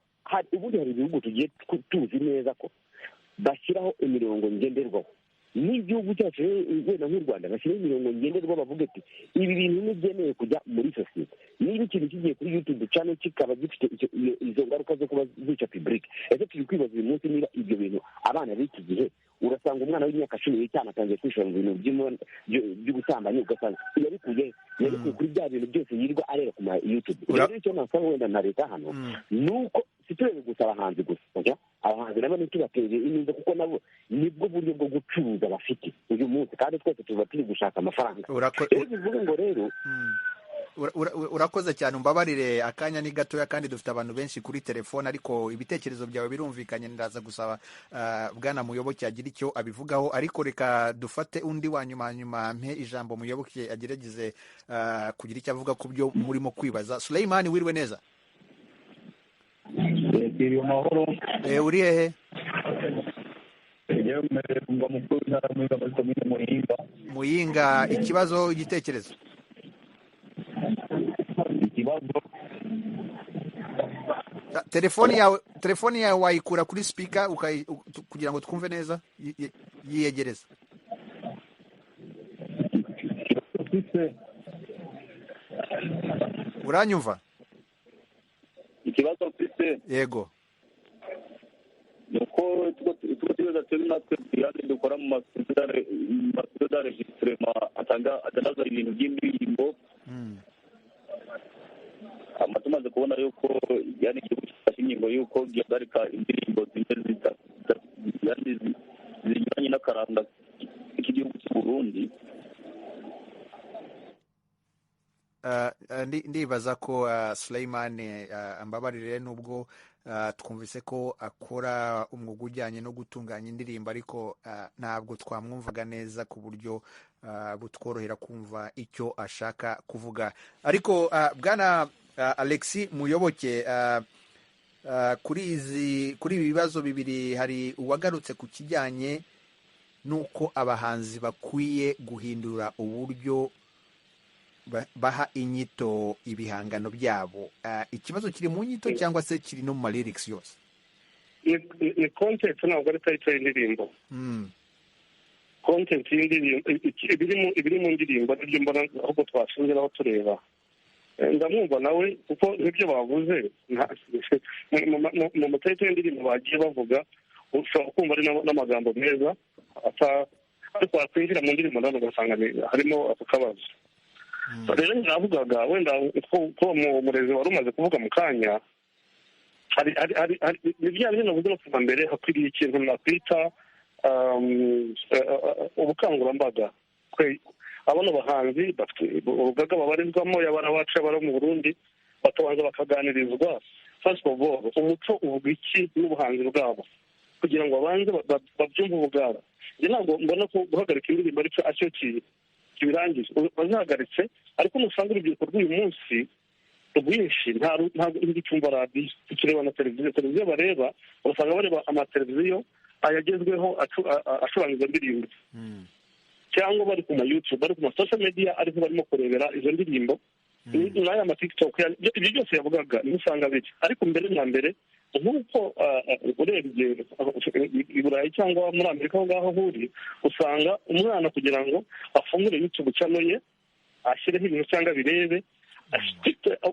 S8: ubundi hari ibihugu tugiye tuzi neza ko bashyiraho imirongo ngenderwaho n'igihugu cyacu wenda nk'u Rwanda bashyiraho imirongo ngenderwa bavuga ati ibi bintu ntibyemewe kujya muri sosiyete. Niba ikintu kigiye kuri YouTube channel kikaba gifite izo ngaruka zo kuba zica public, ese turi kwibaza uyu munsi niba ibyo bintu abana b'iki gihe urasanga umwana w'imyaka 15 atangiye kwishora mu bintu by'ubusambanyi, ugasanga yabikuye kuri bya bintu byose yirirwa areba ku ma YouTube. Rero icyo nasaba wenda na leta hano nuko siturebe gusa abahanzi gusa, abahanzi nabo ntitubatere inyungu kuko nabo nibwo buryo bwo gucuruza bafite uyu munsi, kandi twese tuba turi gushaka amafaranga. Bivuga ngo rero
S1: urakoze cyane, umbabarire akanya ni gatoya kandi dufite abantu benshi kuri telefone, ariko ibitekerezo byawe birumvikanye. Ndaza gusaba bwana Muyoboke agira icyo abivugaho, ariko reka dufate undi wa nyuma mpe ijambo Muyoboke agerageze kugira icyo avuga ku byo murimo kwibaza. Suleimani, wiriwe neza? Uri hehe? Muyinga. Ikibazo, igitekerezo? Telefoni yawe wayikura kuri speaker kugira ngo twumve neza, yiyegereza. Uranyumva?
S9: Ikibazo mfite,
S1: yego,
S9: nuko tuba turi natwe kandi dukora mu masosiyete de registrement atangaza ibintu by'indirimbo. Tumaze kubona yuko yani igihugu gifashe ingingo yuko gihagarika indirimbo zinyuranye n'akaranga k'igihugu cy'u Burundi.
S1: Ndibaza ko Suleimani ambabarire, nubwo twumvise ko akora umwuga ujyanye no gutunganya indirimbo, ariko ntabwo twamwumvaga neza ku buryo butworohera kumva icyo ashaka kuvuga. Ariko bwana Alexis Muyoboke, kuri ibi bibazo bibiri hari uwagarutse ku kijyanye n'uko abahanzi bakwiye guhindura uburyo baha inyito ibihangano byabo. Ikibazo kiri mu nyito cyangwa se kiri no mu ma lyrics yose?
S4: Ni content, ntabwo ari title y'indirimbo. Content y'indirimbo ibiri mu ndirimbo nibyo mbona ahubwo twashingiraho tureba. Ndamwumva nawe kuko n'ibyo bavuze mu matayitle y'indirimbo bagiye bavuga, ushobora kumva ari n'amagambo meza, ariko wakwinjira mu ndirimbo nawe ugasanga harimo ako kabazo. Rero navugaga wenda ko umurezi wari umaze kuvuga mu kanya, ni bya bintu navuze no kuva mbere, hakwiriye ikintu nakwita ubukangurambaga. Abana bahanzi bafite urugaga babarizwamo, yabara wacu yabara mu Burundi, bakabanza bakaganirizwa first of all umuco uvuga iki n'ubuhanzi bwabo, kugira ngo babanze babyumve ubugara. Njye ntabwo mbona ko guhagarika indirimbo aricyo kibirangije. Bazahagaritse, ariko nusanga urubyiruko rw'uyu munsi rwinshi ntabwo ntigicyumva radiyo, tukireba na televiziyo bareba, usanga bareba amateleviziyo ayagezweho acuranga izo ndirimbo, cyangwa bari ku ma YouTube, bari ku ma social media, ariko barimo kurebera izo ndirimbo n'aya ma TikTok. Ibyo byose yavugaga niho usanga biri, ariko mbere na mbere nk'uko urebye i Burayi cyangwa muri Amerika aho ngaho huri, usanga umwana kugira ngo afungure YouTube channel ye ashyireho ibintu cyangwa birebe,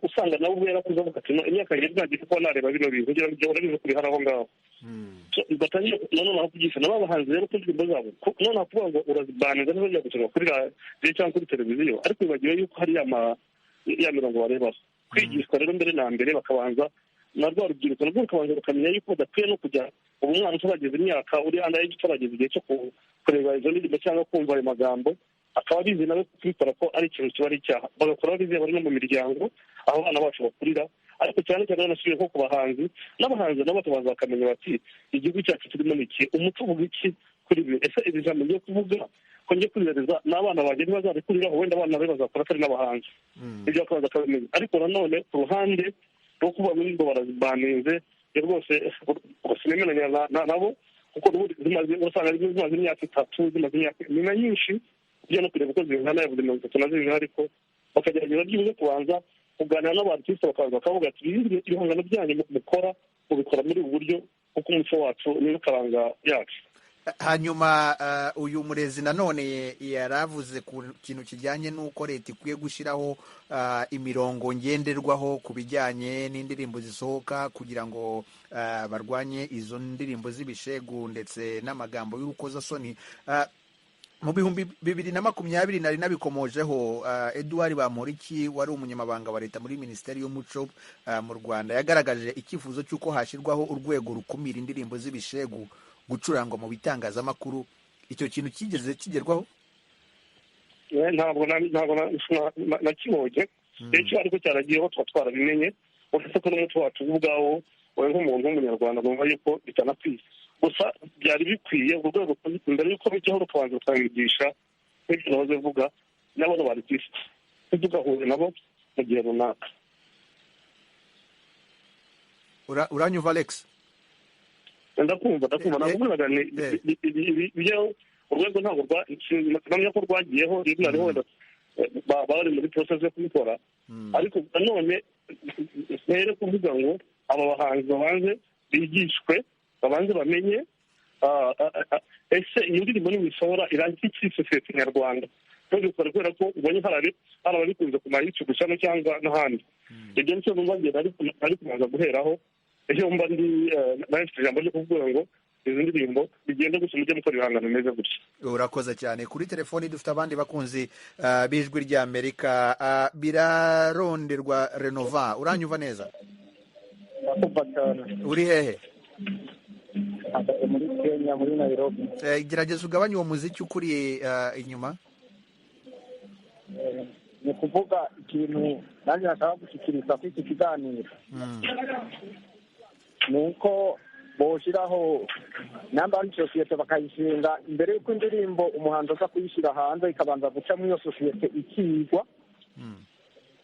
S4: usanga nawe ubwo yarakuze avuga ati imyaka yari ntagiye kuba nareba bino bintu kugira ngo urabizi kubihara aho ngaho. Batangiye noneho kugisha n'abahanzi rero ko indirimbo zabo noneho kuvuga ngo urazibaniriza niba ujya gusoma kuri radiyo cyangwa kuri televiziyo, ariko bibagiwe yuko hari ya mirongo barebaho. Kwigishwa rero mbere na mbere, bakabanza na rwa rubyiruko narwo rukabanza rukamenya yuko badakwiye no kujya ubu umwana utarageza imyaka uri underage, utarageza igihe cyo kureba izo ndirimbo cyangwa kumva ayo magambo, akaba bizi nawe kubikora ko ari ikintu kiba ari icyaha. Bagakora bizi bari no mu miryango aho abana bacu bakurira, ariko cyane cyane banasubiye nko ku bahanzi, n'abahanzi nabo bakabanza bakamenya bati igihugu cyacu turimo ni iki, umuco uvuga iki kuri ibi, ese iri jambo ngiye kuvuga ko ngiye kurireza n'abana banjye ntibazabikuriraho, wenda abana be bazakora atari n'abahanzi. Ibyo bakabanza bakabimenya. Ariko nanone ku ruhande rwo kuvuga ngo indirimbo barazibaninze, rwose sinemeranya nabo, kuko usanga zimaze imyaka 3, zimaze imyaka nyinshi, ujya no kureba uko zingana, yavuze 30 ariko bakagerageza byibuze kubanza kuganira n'abartiste, bakabanza bakavuga ati ibihangano byanyu mukora mubikora muri ubu buryo kuko umuco wacu niyo karanga yacu.
S1: hanyuma uyu murezi nanone yaravuze ku kintu kijyanye n'uko leta ikwiye gushyiraho imirongo ngenderwaho ku bijyanye n'indirimbo zisohoka kugira ngo barwanye izo ndirimbo z'ibishegu ndetse n'amagambo y'urukozasoni. Mu bihumbi 2020 nari nabikomojeho, Edouard Bamporiki wari umunyamabanga wa leta muri Minisiteri y'Umuco mu Rwanda yagaragaje icyifuzo cy'uko hashyirwaho urwego rukumira indirimbo z'ibishegu gucurangwa mu bitangazamakuru. Icyo kintu kigeze kigerwaho?
S4: ntabwo nakibonye icyo ariko cyaragiyeho tuba twarabimenye, uretse ko n'umuco wacu ubwawo wowe nk'umuntu w'umunyarwanda numva yuko bitanakwiye. Gusa byari bikwiye urwo rwego mbere y'uko bijyaho rukabanza rukabigisha nk'ibyo nahoze mvuga nabo bari ku isi tugahuye nabo mu gihe runaka.
S1: Uranyumva Alex?
S4: ndakumva nakubwiraga bijyaho urwego ntabwo namenya ko rwagiyeho rimwe na rimwe bari muri process yo kubikora, ariko nanone rero kuvuga ngo aba bahanzi babanze bigishwe babanze bamenye ese iyo ndirimbo n'ibisohora irangira iki sosiyete nyarwanda, ntugikore kubera ko ubonye hari ababikunze ku ma YouTube cyangwa n'ahandi. Ibyo nicyo numva ari kubanza guheraho. Ejo mba ndi nafite ijambo ryo kuvuga ngo izi ndirimbo bigenda gusa mujye mukora ibihangano bimeze gutya.
S1: Urakoze cyane. Kuri telefoni dufite abandi bakunzi b'Ijwi ry'Amerika. Biraronderwa Renova, uranyumva neza?
S7: ndakumva cyane.
S1: Uri hehe?
S7: Muri Kenya, muri Nairobi.
S1: Gerageza ugabanye uwo muziki ukuriye inyuma.
S7: Ni kuvuga ikintu nanjye nashaka gushyikiriza kuri iki kiganiro ni uko boshyiraho namba ari sosiyete bakayishinga imbere y'uko indirimbo umuhanzi aza kuyishyira hanze ikabanza guca muri iyo sosiyete ikigwa,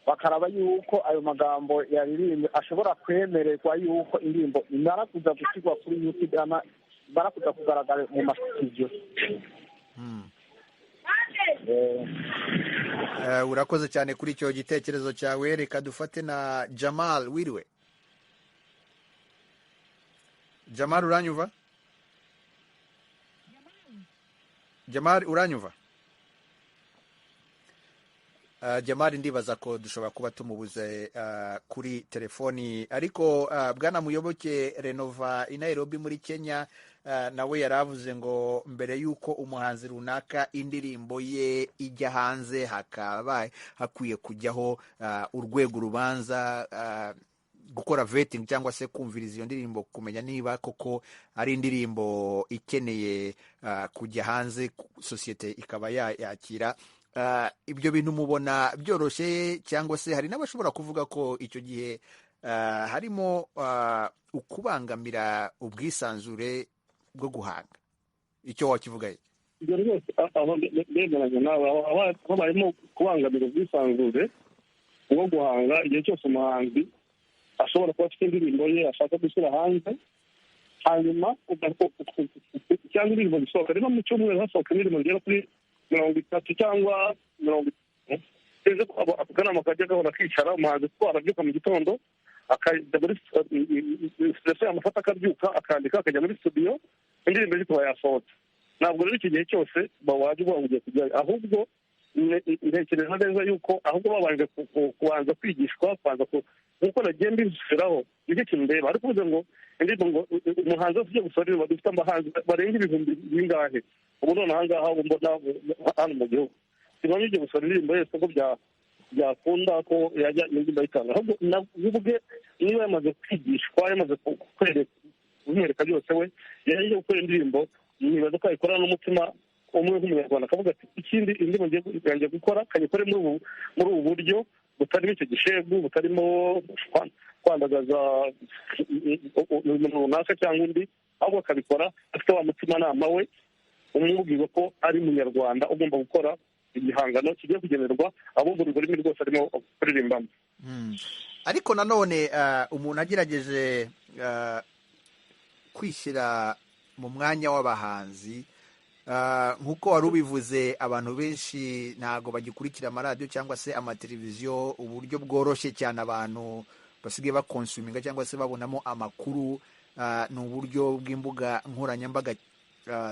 S7: bakaraba yuko ayo magambo yaririmbwe ashobora kwemererwa yuko indirimbo imara kuza gushyirwa kuri YouTube imara kuza kugaragara mu masitidiyo.
S1: Urakoze cyane kuri icyo gitekerezo cyawe. Reka dufate na Jamal. Wiriwe Jamal, uranyumva? Jamal, uranyumva? Jamal ndibaza ko dushobora kuba tumubuze kuri telefoni, ariko bwana Muyoboke Renova i Nairobi muri Kenya nawe yaravuze ngo mbere y'uko umuhanzi runaka indirimbo ye ijya hanze hakaba hakwiye kujyaho urwego rubanza gukora vetting cyangwa se kumviriza iyo ndirimbo kumenya niba koko ari indirimbo ikeneye kujya hanze, sosiyete ikaba yakira. Ibyo bintu mubona byoroshye cyangwa se hari n'abashobora kuvuga ko icyo gihe harimo ukubangamira ubwisanzure bwo guhanga? Icyo wakivuga ye?
S4: Ibyo rwose bemeranya nawe, habayemo kubangamira ubwisanzure bwo guhanga igihe cyose umuhanzi ashobora kuba afite indirimbo ye ashaka gushyira hanze, hanyuma cyangwa indirimbo zisohoka rero mu cyumweru hasohoka indirimbo zigera kuri 30 cyangwa 40. Akanama kajya gahora kicara umuhanzi kuko arabyuka mu gitondo akajya muri studio, amufata akabyuka akandika akajya muri studio indirimbo zikaba yasohotse. Ntabwo rero iki gihe cyose wajya uvuga ngo ugiye kujyayo, ahubwo ntekereza neza yuko ahubwo babanje kubanza kwigishwa, nk'uko nagiye mbishyiraho nicyo kintu ndeba. ariko uvuze ngo indirimbo ngo umuhanzi wese ugiye gusohora indirimbo dufite abahanzi barenga ibihumbi bingahe ubu none aha ngaha mbona hano mu gihugu, sinabona ugiye gusohora indirimbo yose ko byakunda ko yajya indirimbo ayitanga. ahubwo ubwe niba yamaze kwigishwa, yamaze kumwereka byose, we yagiye gukora indirimbo nibaza ko ayikorana n'umutima umwe nk'umunyarwanda, akavuga ati ikindi indirimbo ngiye gukora kanyikore muri ubu buryo butarimo icyo gishegu, butarimo kwandagaza umuntu runaka cyangwa undi, ahubwo akabikora afite wa mutimanama we umubwira ko ari munyarwanda ugomba gukora igihangano kigiye kugenerwa abo mu rurimi rwose arimo kuririmbamo.
S1: Ariko nanone umuntu agerageje kwishyira mu mwanya w'abahanzi, nk'uko wari ubivuze, abantu benshi ntabwo bagikurikira amaradiyo cyangwa se amateleviziyo, uburyo bworoshye cyane abantu basigaye bakonsuminga cyangwa se babonamo amakuru ni uburyo bw'imbuga nkoranyambaga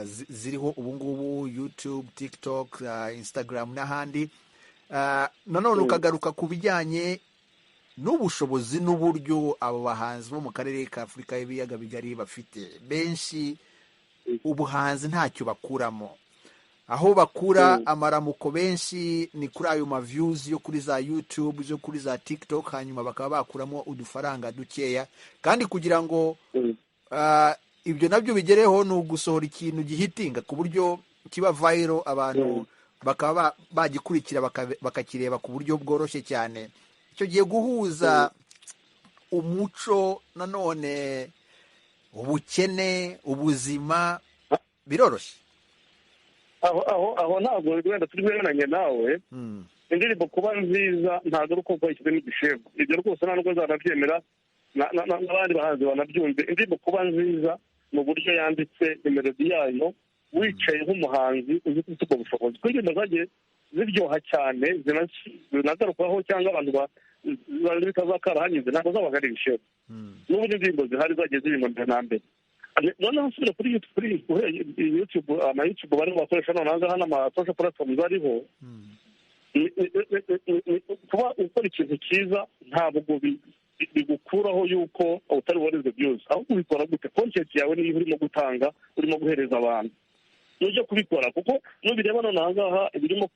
S1: ziriho ubungubu, YouTube, TikTok, Instagram n'ahandi. Nanone ukagaruka ku bijyanye n'ubushobozi n'uburyo abo bahanzi bo mu karere ka Afurika y'ibiyaga bigari bafite. Benshi ubuhanzi ntacyo bakuramo, aho bakura amaramuko benshi ni kuri ayo ma views yo kuri za YouTube, zo kuri za TikTok, hanyuma bakaba bakuramo udufaranga dukeya, kandi kugira ngo ibyo nabyo bigereho ni ugusohora ikintu gihitinga ku buryo kiba viral, abantu bakaba bagikurikira bakakireba ku buryo bworoshye cyane. Icyo gihe guhuza umuco nanone ubukene ubuzima biroroshye.
S4: aho ntabwo wenda turi bwemeranye nawe. Indirimbo kuba nziza ntabwo ari uko bayishyizemo igishego, ibyo rwose nta nubwo zanabyemera, n'abandi bahanzi banabyumve. Indirimbo kuba nziza mu buryo yanditse, imelodi yayo, wicaye nk'umuhanzi uzi ko ufite ubwo bushobozi. Kuko indirimbo zagiye ziryoha cyane zinagarukaho, cyangwa abantu bitazakarahanyize, ntabwo zabaga ari ibishego. n'ubu indirimbo zihari zagiye zirimo mbere na mbere. Noneho usubire kuri YouTube, ama-YouTube barimo bakoresha noneho ngaha n'ama-social platforms ariho, kuba ukora ikintu cyiza ntabwo bigukuraho yuko utari bubarizwe byose, ahubwo ubikora gute? Content yawe niyo urimo gutanga, urimo guhereza abantu nujya kubikora, kuko nubireba noneho ngaha birimo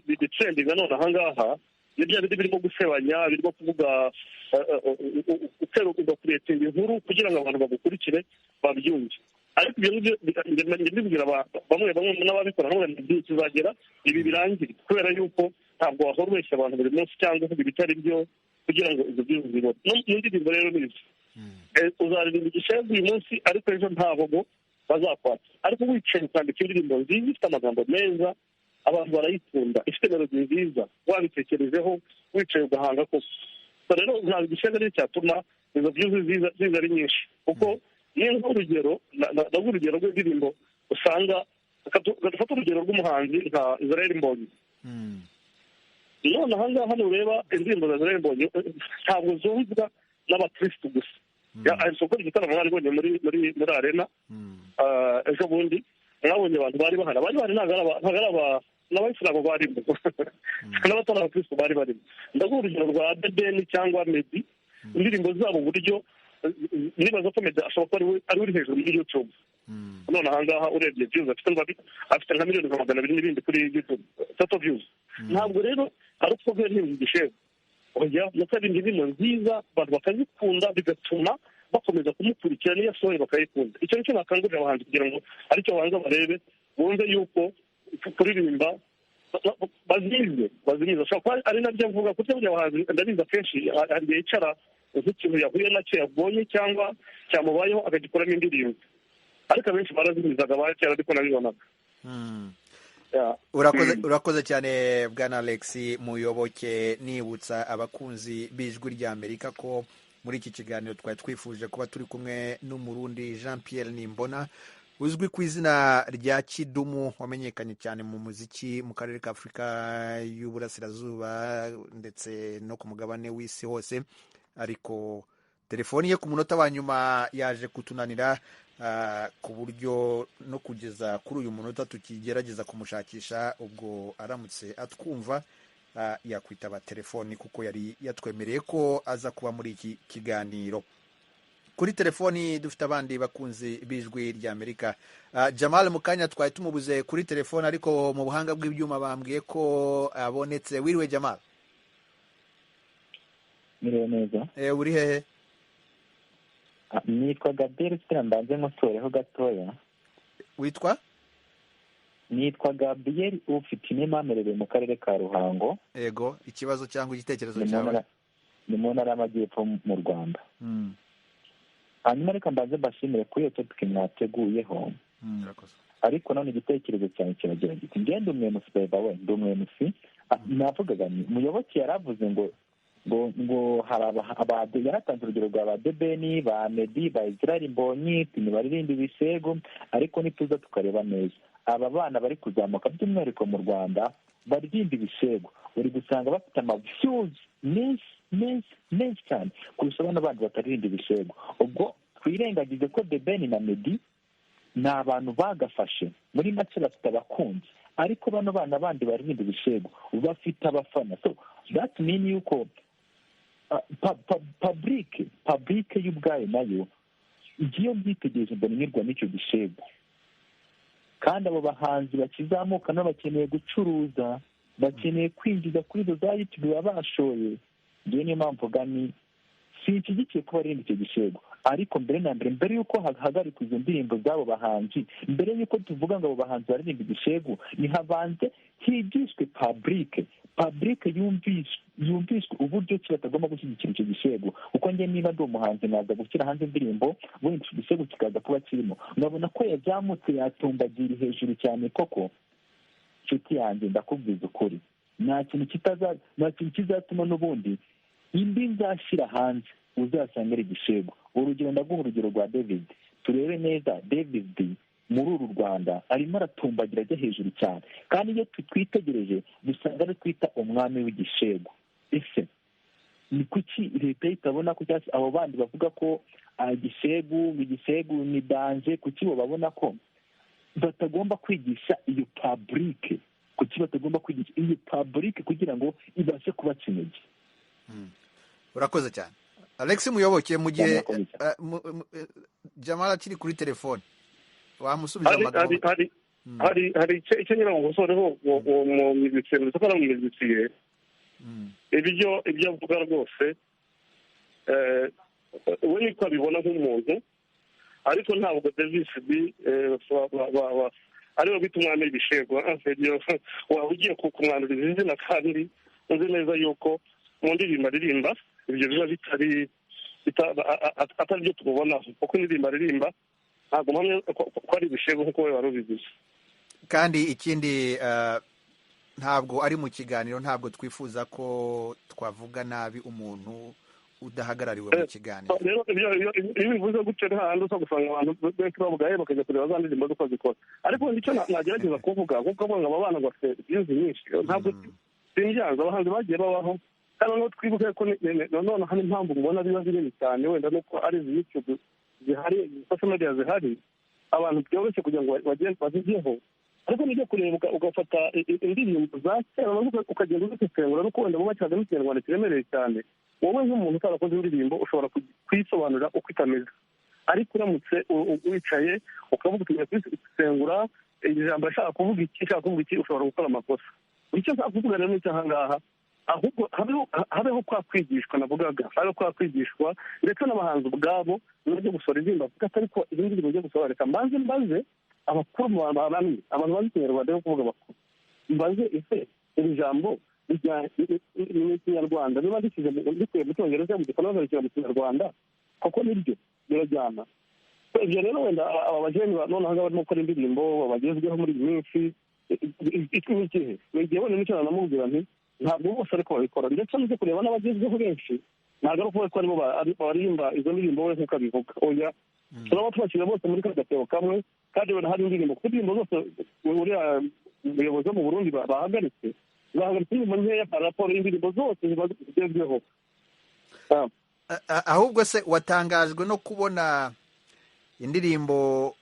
S4: bitrendinga noneho ngaha, ni bya bindi birimo gusebanya, birimo kuvuga ugakuretinga inkuru kugira ngo abantu bagukurikire babyumve. Ariko ibyo ngibyo ndibwira bamwe n'ababikora ntabwo kizagera ibi birangire, kubera yuko ntabwo wahora ubeshya abantu buri munsi cyangwa uvuga ibitari byo kugira ngo ibyo byose bibone. N'indirimbo rero ni ibyo, uzaririmba igishego uyu munsi ariko ejo ntabwo bazakwata. Ariko wicaye ukandika indirimbo nziza ifite amagambo meza, abantu barayikunda, ifite melodi nziza, wabitekerejeho wicaye ugahanga koko. Rero ntabwo igishego ari cyatuma izo views ziza ari nyinshi, kuko niyo nk'urugero ndavuga urugero rw'indirimbo usanga, gafata urugero rw'umuhanzi nka Israel Mbonyi. None aha ngaha nureba indirimbo za Israel Mbonyi ntabwo zumvwa n'abakirisitu gusa. Isoko ry'igitaramo bari bonye muri arena ejo bundi, mwabonye abantu bari bahari ntabwo ari n'abayisilamu barimo n'abatari abakirisitu bari barimo. Ndavuga urugero rwa Debeni cyangwa Meddy, indirimbo zabo uburyo nibaza ko Meddy ashobora kuba ari uri hejuru muri YouTube. None aha ngaha urebye views afite nka miliyoni 200 n'ibindi kuri YouTube total views. Ntabwo rero ari uko guhera igishego, oya, nakabindi indirimbo nziza abantu bakazikunda, bigatuma bakomeza kumukurikira, niyo asohoye bakayikunda. Icyo nicyo nakangurira abahanzi kugira ngo aricyo banza barebe, bumve yuko kuririmba bazize. Ashobora kuba ari nabyo mvuga, kuko burya abahanzi ndabizi akenshi hari igihe yicara nk'ikintu yahuye nacyo yabonye cyangwa cyamubayeho akagikoramo indirimbo, ariko abenshi barazimizaga bakera ariko nabibonaga.
S1: Urakoze cyane Bwana Alex Muyoboke. Nibutsa abakunzi b'Ijwi ry'Amerika ko muri iki kiganiro twari twifuje kuba turi kumwe n'Umurundi Jean Pierre Nimbona, uzwi ku izina rya Kidumu, wamenyekanye cyane mu muziki mu karere ka Afurika y'Uburasirazuba ndetse no ku mugabane w'isi hose. Ariko telefoni ye ku munota wa nyuma yaje kutunanira, ku buryo no kugeza kuri uyu munota tukigerageza kumushakisha. Ubwo aramutse atwumva yakwitaba telefoni, kuko yari yatwemereye ko aza kuba muri iki kiganiro. Kuri telefoni dufite abandi bakunzi b'Ijwi ry'Amerika. Jamal Mukanya twari tumubuze kuri telefoni, ariko mu buhanga bw'ibyuma bambwiye ko abonetse. Wiriwe Jamal?
S10: Miriwe neza.
S1: Uri hehe?
S10: Nitwa Gabriel, sitira mbanze nkosoreho gatoya.
S1: Witwa?
S10: Nitwa Gabriel, ufite inimamerere mu karere ka Ruhango.
S1: Ego, ikibazo cyangwa igitekerezo cyawe?
S10: Ni mu ntara y'Amajyepfo mu Rwanda. Hanyuma reka mbanze mbashimire kuri iyo topic mwateguyeho. Ariko none igitekerezo cyanjye kiragira giti, ngende umwe musibe bawe, ndi umwe musi. Navugaga ni Muyoboke yaravuze ngo yaratanze urugero rwa ba Debeni, ba Meddy, ba Israel Mbonyi, baririmba ibishego. Ariko nituza tukareba neza, aba bana bari kuzamuka by'umwihariko mu Rwanda baririmba ibishego, uri gusanga bafite ama-views menshi cyane kurusha abana bandi bataririmba ibishego. Ubwo twirengagize ko Debeni na Meddy ni abantu bagafashe muri make bafite abakunzi, ariko bano bana bandi baririmba ibishego bafite abafana. So that mean yuko public y'ubwayo nayo igiye byitegereje mbona inyurwa n'icyo gishego, kandi abo bahanzi bakizamuka nabo bakeneye gucuruza, bakeneye kwinjiza kuri izo za YouTube baba bashoye. Ngewe niyo mpamvu gani sinshyigikiye ko baririmba icyo gishego, ariko mbere na mbere y'uko hahagarikwa izo ndirimbo z'abo bahanzi, mbere y'uko tuvuga ngo abo bahanzi baririmba igishego, nihabanze higishwe public yumvishwe uburyo ki batagomba gushyigikira icyo gishego. Kuko njye niba ndi umuhanzi naza gushyira hanze indirimbo ubundi icyo gishego kikaza kuba kirimo, urabona ko yazamutse yatumbagira hejuru cyane. Koko nshuti yanjye ndakubwiza ukuri, nta kintu kizatuma n'ubundi indi nzashyira hanze uzasanga ari igishego. Urugero ndaguha urugero rwa David, turebe neza David muri uru Rwanda arimo aratumbagira ajya hejuru cyane, kandi iyo twitegereje dusanga ari twita umwami w'igishego. Ese ni kuki leta itabona ko cyangwa abo bandi bavuga ko igishegu ni danje, kuki bo babona ko batagomba kwigisha iyo public? Kuki batagomba kwigisha iyo public kugira ngo ibashe kubaca intege?
S1: Urakoze cyane Alex Muyoboke. Mu gihe Jamal akiri kuri telefone wamusubiza amagambo.
S4: hari icyo nyine ngo usoreho mu miziki ndetse no mu miziki ibyo avuga rwose we niko abibona nk'umuntu, ariko ntabwo Davis B ariwe bita umwami w'ibishego. waba ugiye kumwanduriza izina kandi uzi neza yuko mu ndirimbo aririmba ibyo biba atari byo tumubonaho, kuko indirimbo aririmba ntabwo mpamya ko ari ibishego nk'uko we wari ubivuze.
S1: Kandi ikindi ntabwo ari mu kiganiro, ntabwo twifuza ko twavuga nabi umuntu udahagarariwe mu kiganiro.
S4: Rero iyo bivuze gutyo ntahandi usa gusanga abantu benshi bavuga bakajya kureba za ndirimbo z'uko zikora. Ariko nicyo nagerageza kuvuga, kuko aba bana bafite byinshi nyinshi, ntabwo simbyanze abahanzi bagiye babaho, kandi noneho twibuke ko none hari impamvu mubona biba binini cyane, wenda nuko ari izi YouTube zihari, social media zihari, abantu byoroshye kugira ngo bazigeho. Ariko nijya kureba ugafata indirimbo za kera ukagenda uzisesengura, nuko wenda muba cyane n'ikinyarwanda kiremereye cyane, wowe nk'umuntu utarakoze indirimbo ushobora kuyisobanurira uko itameze. Ariko uramutse wicaye ukavuga utugiye kuyisesengura ijambo ashaka kuvuga iki ushobora gukora amakosa. Icyo nshaka kuvuga rero n'icyo aha ngaha, ahubwo habeho kwa kwigishwa, navugaga habeho kwa kwigishwa, ndetse n'abahanzi ubwabo n'uburyo gusohora indirimbo bavuga atari ko izi ndirimbo byo gusohora. Reka mbaze abakuru mu bantu bazi ikinyarwanda yo kuvuga bakuru, mbaze ese iri jambo ni ikinyarwanda niba gikuye mu cyongereza mu gifaransa rikira mu kinyarwanda, kuko niryo birajyana. Ibyo rero wenda aba bajeni none aha ngaha barimo gukora indirimbo bagezweho muri iyi minsi, ni igihe wenda n'icyo namubwira nti ntabwo bose ariko babikora, ndetse n'ibyo kureba n'abagezweho benshi ntabwo ari ukuvuga ko aribo baririmba izo ndirimbo we nk'uko abivuga. Oya, turaba tubakira bose muri ka gatebo kamwe, kandi wenda hari indirimbo, kuko indirimbo zose uriya umuyobozi wo mu Burundi bahagaritse indirimbo nkeya ka raporo y'indirimbo zose zigezweho.
S1: Ahubwo se watangajwe no kubona indirimbo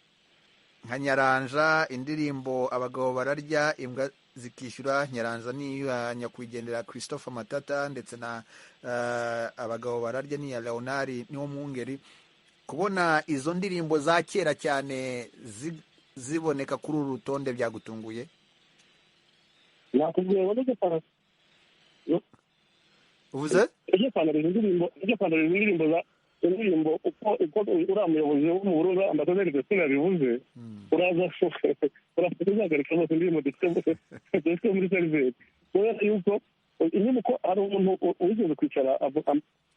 S1: nka Nyaranja, indirimbo Abagabo Bararya Imbwa Zikishyura, Nyaranja ni nyakwigendera Christophe Matata, ndetse na Abagabo Bararya ni ya Leonard niwo Mwungeri, kubona izo ndirimbo za kera cyane ziboneka kuri uru rutonde byagutunguye?
S4: Nakubwiye ngo ndetse
S1: uvuze
S4: ijye kwanariza indirimbo uko uriya muyobozi wo mu Burundi Ambasaderi Christine yabivuze, uraza uzagarika zose indirimbo dufite muri serivisi, kubera yuko inyuma ko hari umuntu wigeze kwicara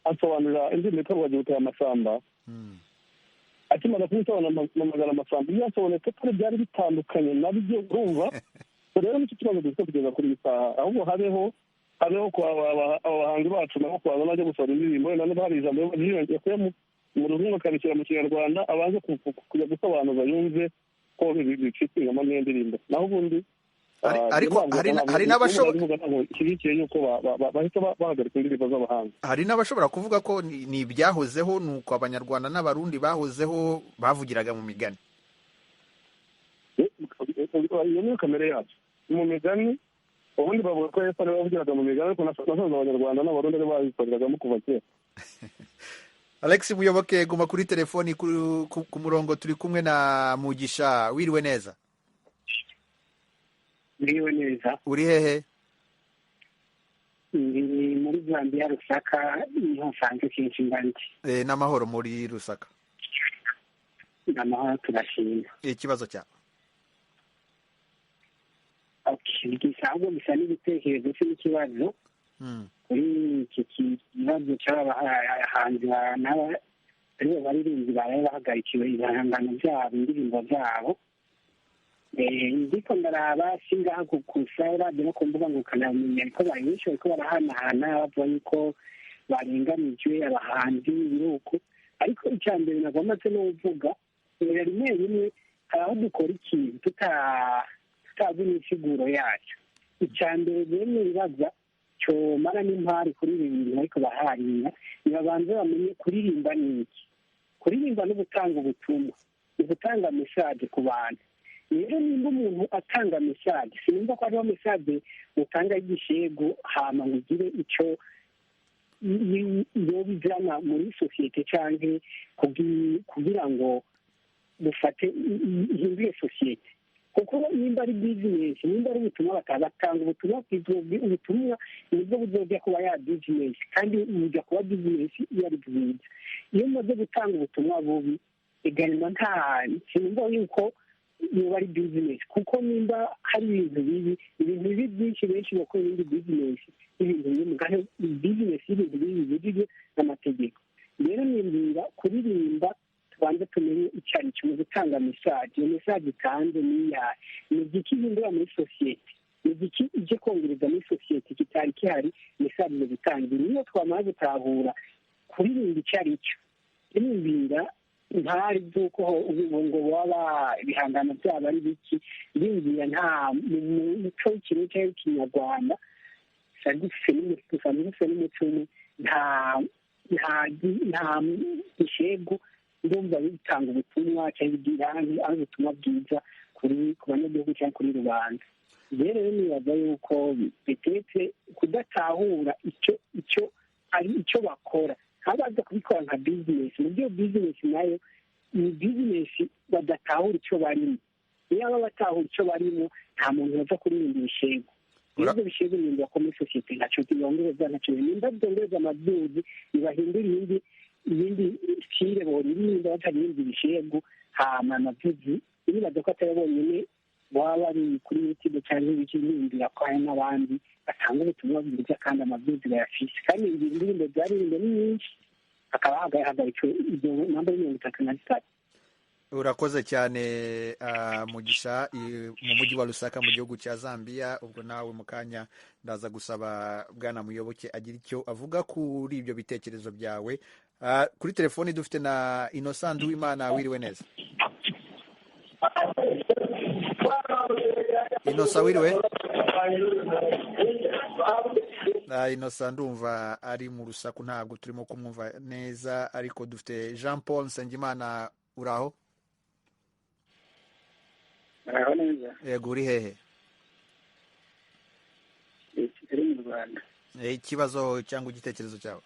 S4: asobanurira indirimbo yitwa Rwagiteye Amasamba, akimara kuyisobanura amasamba iyo yasobonetse ko byari bitandukanye nabyo urumva. Rero nicyo kibazo dufite kugeza kuri iyi saha, ahubwo habeho abahanzi bacu nabo kubanza najya gusohora indirimbo, wenda niba hari ijambo yakuye mu rurimi akabishyira mu kinyarwanda, abanze kujya gusobanuza yumve ko bicitse ingoma n'iyo ndirimbo. Naho ubundi
S1: hari n'abashobora
S4: ishyigikiye yuko bahita bahagarika indirimbo z'abahanzi.
S1: Hari n'abashobora kuvuga ko ni ibyahozeho, ni uko Abanyarwanda n'Abarundi bahozeho bavugiraga mu migani.
S4: iyo niyo kamere yacu mu migani. Ubundi bavuga ko Yesu ariwe wavugiraga mu migani, ariko nasoza abanyarwanda n'abarundi ari babikoreragamo kuva kera.
S1: Alex Muyoboke, guma kuri telefoni ku murongo, turi kumwe na Mugisha. Wiriwe neza?
S11: Wiriwe neza.
S1: Uri hehe?
S11: Ndi muri Zambia, Lusaka, niho nsanzwe kenshi ngandi.
S1: N'amahoro muri Lusaka?
S11: N'amahoro, turashima.
S1: Ikibazo cyawe?
S11: Igisabo bisa n'ibitekerezo n'ikibazo kuri iki kibazo cy'abahanzi aribo baririmbyi baraye bahagarikiwe ibihangano byabo, indirimbo zabo. Ndiko ndaraba singaha kukusa radio no kumbuga ngurukanabumenyi, ariko bari benshi bariko barahanahana bavuga yuko barenganijwe abahanzi biruko. Ariko icya mbere nagomba no kuvuga, rimwe rimwe aho dukora ikintu tutazi n'insiguro yacu. Icya mbere rero nibaza cyomara n'impari kuri ibi bintu ariko baharira, nibabanze bamenye kuririmba ni iki. Kuririmba no gutanga ubutumwa, ni gutanga mesaje ku bantu. Rero nimba umuntu atanga mesaje, sinumva ko ariho mesaje utanga y'igishego hama ngo ugire icyo iyo bijana muri sosiyete cyangwa kugira ngo dufate ihindure sosiyete. Kuko nimba ari bizinesi, nimba ari ubutumwa batanga ubutumwa, ubutumwa nibwo buzojya kuba ya bizinesi, kandi bujya kuba bizinesi iyo ari bwiza. Iyo umaze gutanga ubutumwa bubi, eganima nta sinumva yuko niba ari bizinesi, kuko nimba hari ibintu bibi byinshi benshi bakora ibindi bizinesi, ibintu bibi bizinesi y'ibintu bibi bibujijwe n'amategeko. Rero nimbwira kuririmba tubanza tumenye icyo ari cyo mu gutanga mesaje. Iyo mesaje itanze ni iyahe? Ni igiki ihindura muri sosiyete? Ni igiki ije kongereza muri sosiyete kitari kihari mesaje zo gutangira? Niyo twamaze gutahura kuririmba icyo ari cyo, nimbwira ntari by'uko ngo waba ibihangano byabo ari biki, bimbwira nta muco w'ikintu cyangwa ikinyarwanda dusanzwe dufite n'umuco umwe, nta gishego ndumva bitanga ubutumwa cyangwa ari ubutumwa bwiza ku banyagihugu cyangwa kuri rubanda. Rero nibaza yuko bitetse kudatahura icyo bakora, baza kubikora nka bizinesi. Mu byo bizinesi nayo ni bizinesi badatahura icyo barimo. Iyo baba batahura icyo barimo, nta muntu waza kuririmba ibishego. Ibyo bishego ni muri sosiyete ntacyo byongereza, ntacyo nimba byongereza amabyuzi, bibahindura iyindi sire boririmba bataririmba ibishego, hama amabyuzi nibaza ko atari bonyine baba bari kuri YouTube cyangwa ibikirimbira ko hari n'abandi batanga ubutumwa bwiza kandi amabyuzi bayafise. Kandi indirimbo zaririmbo ni nyinshi, hakaba hagaritswe ibyo namba 33.
S1: Urakoze cyane Mugisha, mu mujyi wa Lusaka mu gihugu cya Zambia. Ubwo nawe mu kanya ndaza gusaba Bwana Muyoboke agira icyo avuga kuri ibyo bitekerezo byawe. Kuri telefoni dufite na Innocent Uwimana. Wiriwe neza? Innocent, wiriwe? Innocent ndumva ari mu rusaku, ntabwo turimo kumwumva neza, ariko dufite Jean Paul Nsengimana. Uraho?
S11: Uraho neza.
S1: Yego, uri hehe?
S11: Kigali mu Rwanda.
S1: Ikibazo cyangwa igitekerezo cyawe?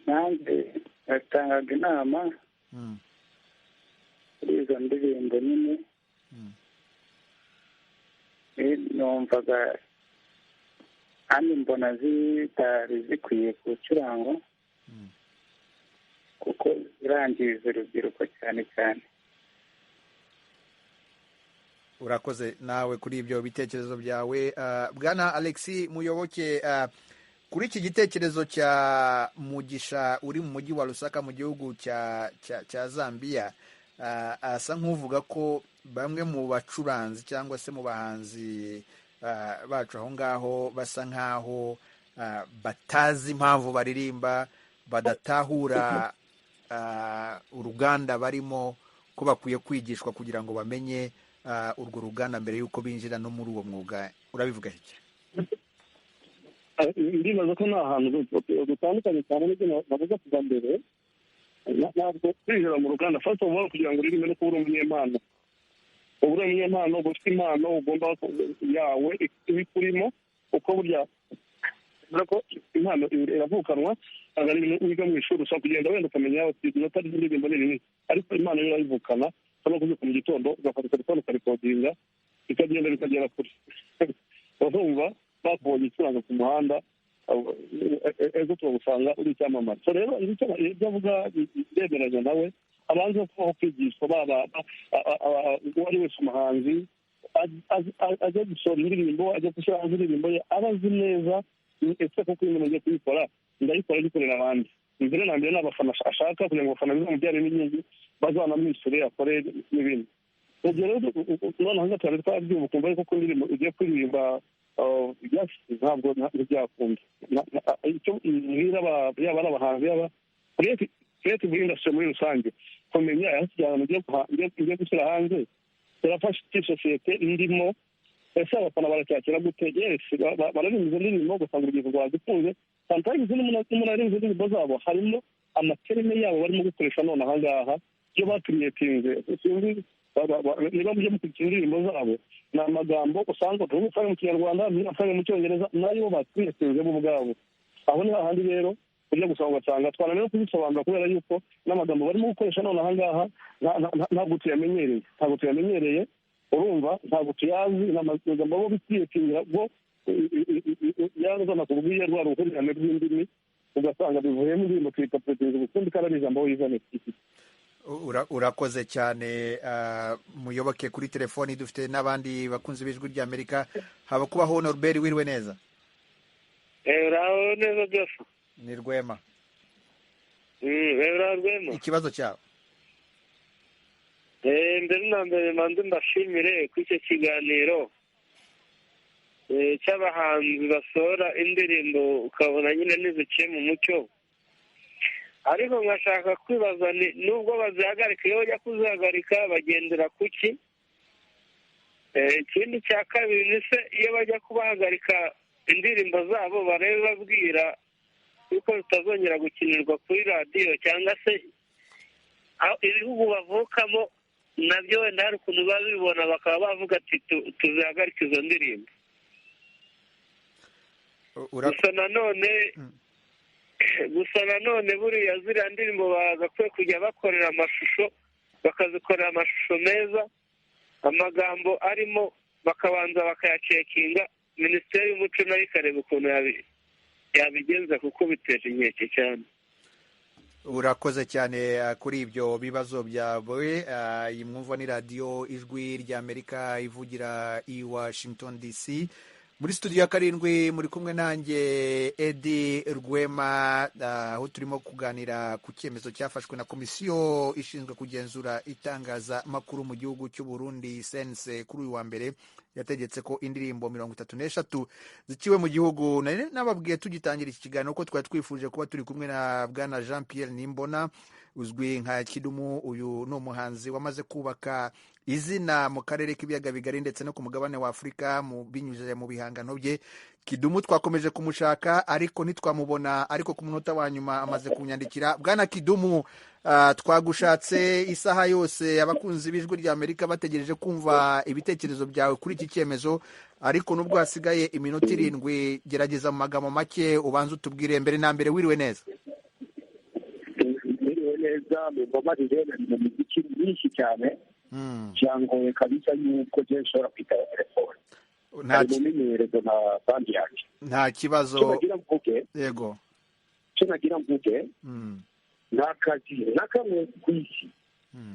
S11: Nanjye natangaga inama kuri izo ndirimbo nyine. Numvaga kandi mbona zitari zikwiye gucurangwa, kuko zirangiriza urubyiruko cyane cyane.
S1: Urakoze nawe kuri ibyo bitekerezo byawe. Bwana Alexi Muyoboke, kuri iki gitekerezo cya Mugisha uri mu mujyi wa Lusaka mu gihugu cya Zambia, asa nk'uvuga ko bamwe mu bacuranzi cyangwa se mu bahanzi bacu aho ngaho basa nk'aho batazi impamvu baririmba, badatahura uruganda barimo, ko bakwiye kwigishwa kugira ngo bamenye urwo ruganda mbere y'uko binjira no muri uwo mwuga. Urabivuga iki?
S4: Ndibaza ko nta hantu dutandukanye cyane n'ibyo navuze kuva mbere. ntabwo kwinjira mu ruganda first of all kugira ngo uririmbe no kuba uri umunyempano uba uri umunyempano uba ufite impano ugomba yawe ibikurimo kuko burya ko impano iravukanwa ntabwo ari ibintu wiga mu ishuri ushobora kugenda wenda ukamenya inota ry'indirimbo ni rinini ariko impano yo irayivukana ushobora kubyuka mu gitondo ugafata telefone ukarikodinga bikagenda bikagera kure urumva bakubonye icuranga ku muhanda ejo turagusanga uri icyamamare so rero ibyo avuga biremeranya nawe abanza kubaho kwigishwa uwo ari wese umuhanzi ajya gusohora indirimbo ajya gushyira hanze indirimbo ye aba azi neza ese koko iyo umuntu agiye kuyikora ndayikora agikorera abandi mbere na mbere n'abafana ashaka kugira ngo abafana bizamubyare n'inyungu bazanamwishyure akore n'ibindi ubwo rero noneho ngaho twari twabyumva ukumva ariko ko indirimbo ugiye kuririmba ntabwo ntibyakunda icyo mbwira yaba ari abahanzi yaba creative industry muri rusange kumenya ahantu ugiye gushyira hanze birafasha sosiyete irimo ese abafana baracyakira gute yesi bararimba izo ndirimbo ugasanga urubyiruko rwazikunze sometimes n'umuntu aririmba izo ndirimbo zabo harimo amaterime yabo barimo gukoresha none aha ngaha iyo bakiriyetinze sinzi niba mujye mukurikira indirimbo zabo ni amagambo usanga tuvuga mu kinyarwanda asanga mu cyongereza nayo bakiriyetinze bo ubwabo aho ni hahandi rero ujya gusanga ugasanga twananiwe kubisobanura kubera yuko n'amagambo barimo gukoresha none aha ngaha ntabwo tuyamenyereye urumva ntabwo tuyazi n'amagambo bo bikiriyetingira bo yazana ku bwiye rwa ruhurirane rw'indimi ugasanga bivuyemo indirimbo tuyitapuretinze ukundi kandi ari ijambo wizane
S1: urakoze cyane muyoboke kuri telefoni dufite n'abandi bakunze b'ijwi ry'Amerika haba kubaho Norbert wiriwe neza
S12: uraho neza byose
S1: ni Rwema
S12: Rwema
S1: ikibazo cyawe
S12: mbere na mbere manze mbashimire ku icyo kiganiro cy'abahanzi basohora indirimbo ukabona nyine niziciye mu mucyo ariko nkashaka kwibaza nubwo bazihagarika iyo bajya kuzihagarika bagendera ku ki ikindi cya kabiri ni se iyo bajya kubahagarika indirimbo zabo barebe babwira yuko zitazongera gukinirwa kuri radiyo cyangwa se ibihugu bavukamo nabyo wenda hari ukuntu babibona bakaba bavuga ati tuzihagarike izo ndirimbo gusa nanone buriya ziriya ndirimbo bagakwiye kujya bakorera amashusho bakazikorera amashusho meza amagambo arimo bakabanza bakayacekinga minisiteri y'umuco nayo ikareba ukuntu yabigenza kuko biteje inkeke cyane
S1: urakoze cyane kuri ibyo bibazo byawe iyi mwumva ni radiyo ijwi ry'Amerika ivugira i Washington DC muri studio ya karindwi muri kumwe nanjye Edi Rwema aho turimo kuganira ku cyemezo cyafashwe na komisiyo ishinzwe kugenzura itangazamakuru mu gihugu cy'u Burundi CNC kuri uyu wa mbere yategetse ko indirimbo 33 ziciwe mu gihugu nababwiye tugitangira iki kiganiro ko twari twifuje kuba turi kumwe na bwana Jean Pierre Nimbona uzwi nka Kidumu uyu ni umuhanzi wamaze kubaka izina mu karere k'ibiyaga bigari ndetse no ku mugabane wa Afurika binyuze mu bihangano bye Kidumu twakomeje kumushaka ariko ntitwamubona ariko ku munota wa nyuma amaze kunyandikira bwana Kidumu twagushatse isaha yose abakunzi b'ijwi ry'Amerika bategereje kumva ibitekerezo byawe kuri iki cyemezo ariko nubwo hasigaye iminota 7 gerageza mu magambo make ubanze utubwire mbere na mbere wiriwe neza
S13: neza mbabarire mu muziki myinshi cyane cyangoye kabisa yuko je nshobora kwitaba telefone nta mumenyerezo na bandi yanjye
S1: nta kibazo
S13: yego cyo nagira mvuge nta kazi na kamwe ku isi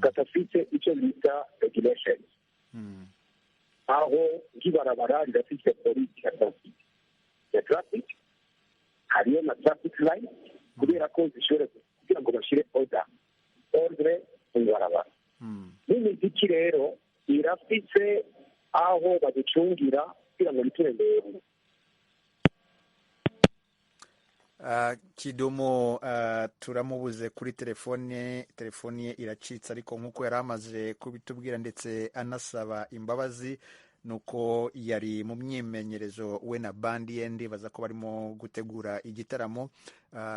S13: katafite icyo bita regulations aho nk'ibarabara rirafite polisi ya traffic hariyo na traffic light kubera ko zishobora kugira ngo bashyire ordre mu ibarabara n'imiziki rero irafite aho baducungira kugira ngo biturembere
S1: Kidumu turamubuze kuri telefone ye iracitse ariko nk'uko yari amaze kubitubwira ndetse anasaba imbabazi nuko yari mu myimenyerezo we na bandi ye, ndibaza ko barimo gutegura igitaramo.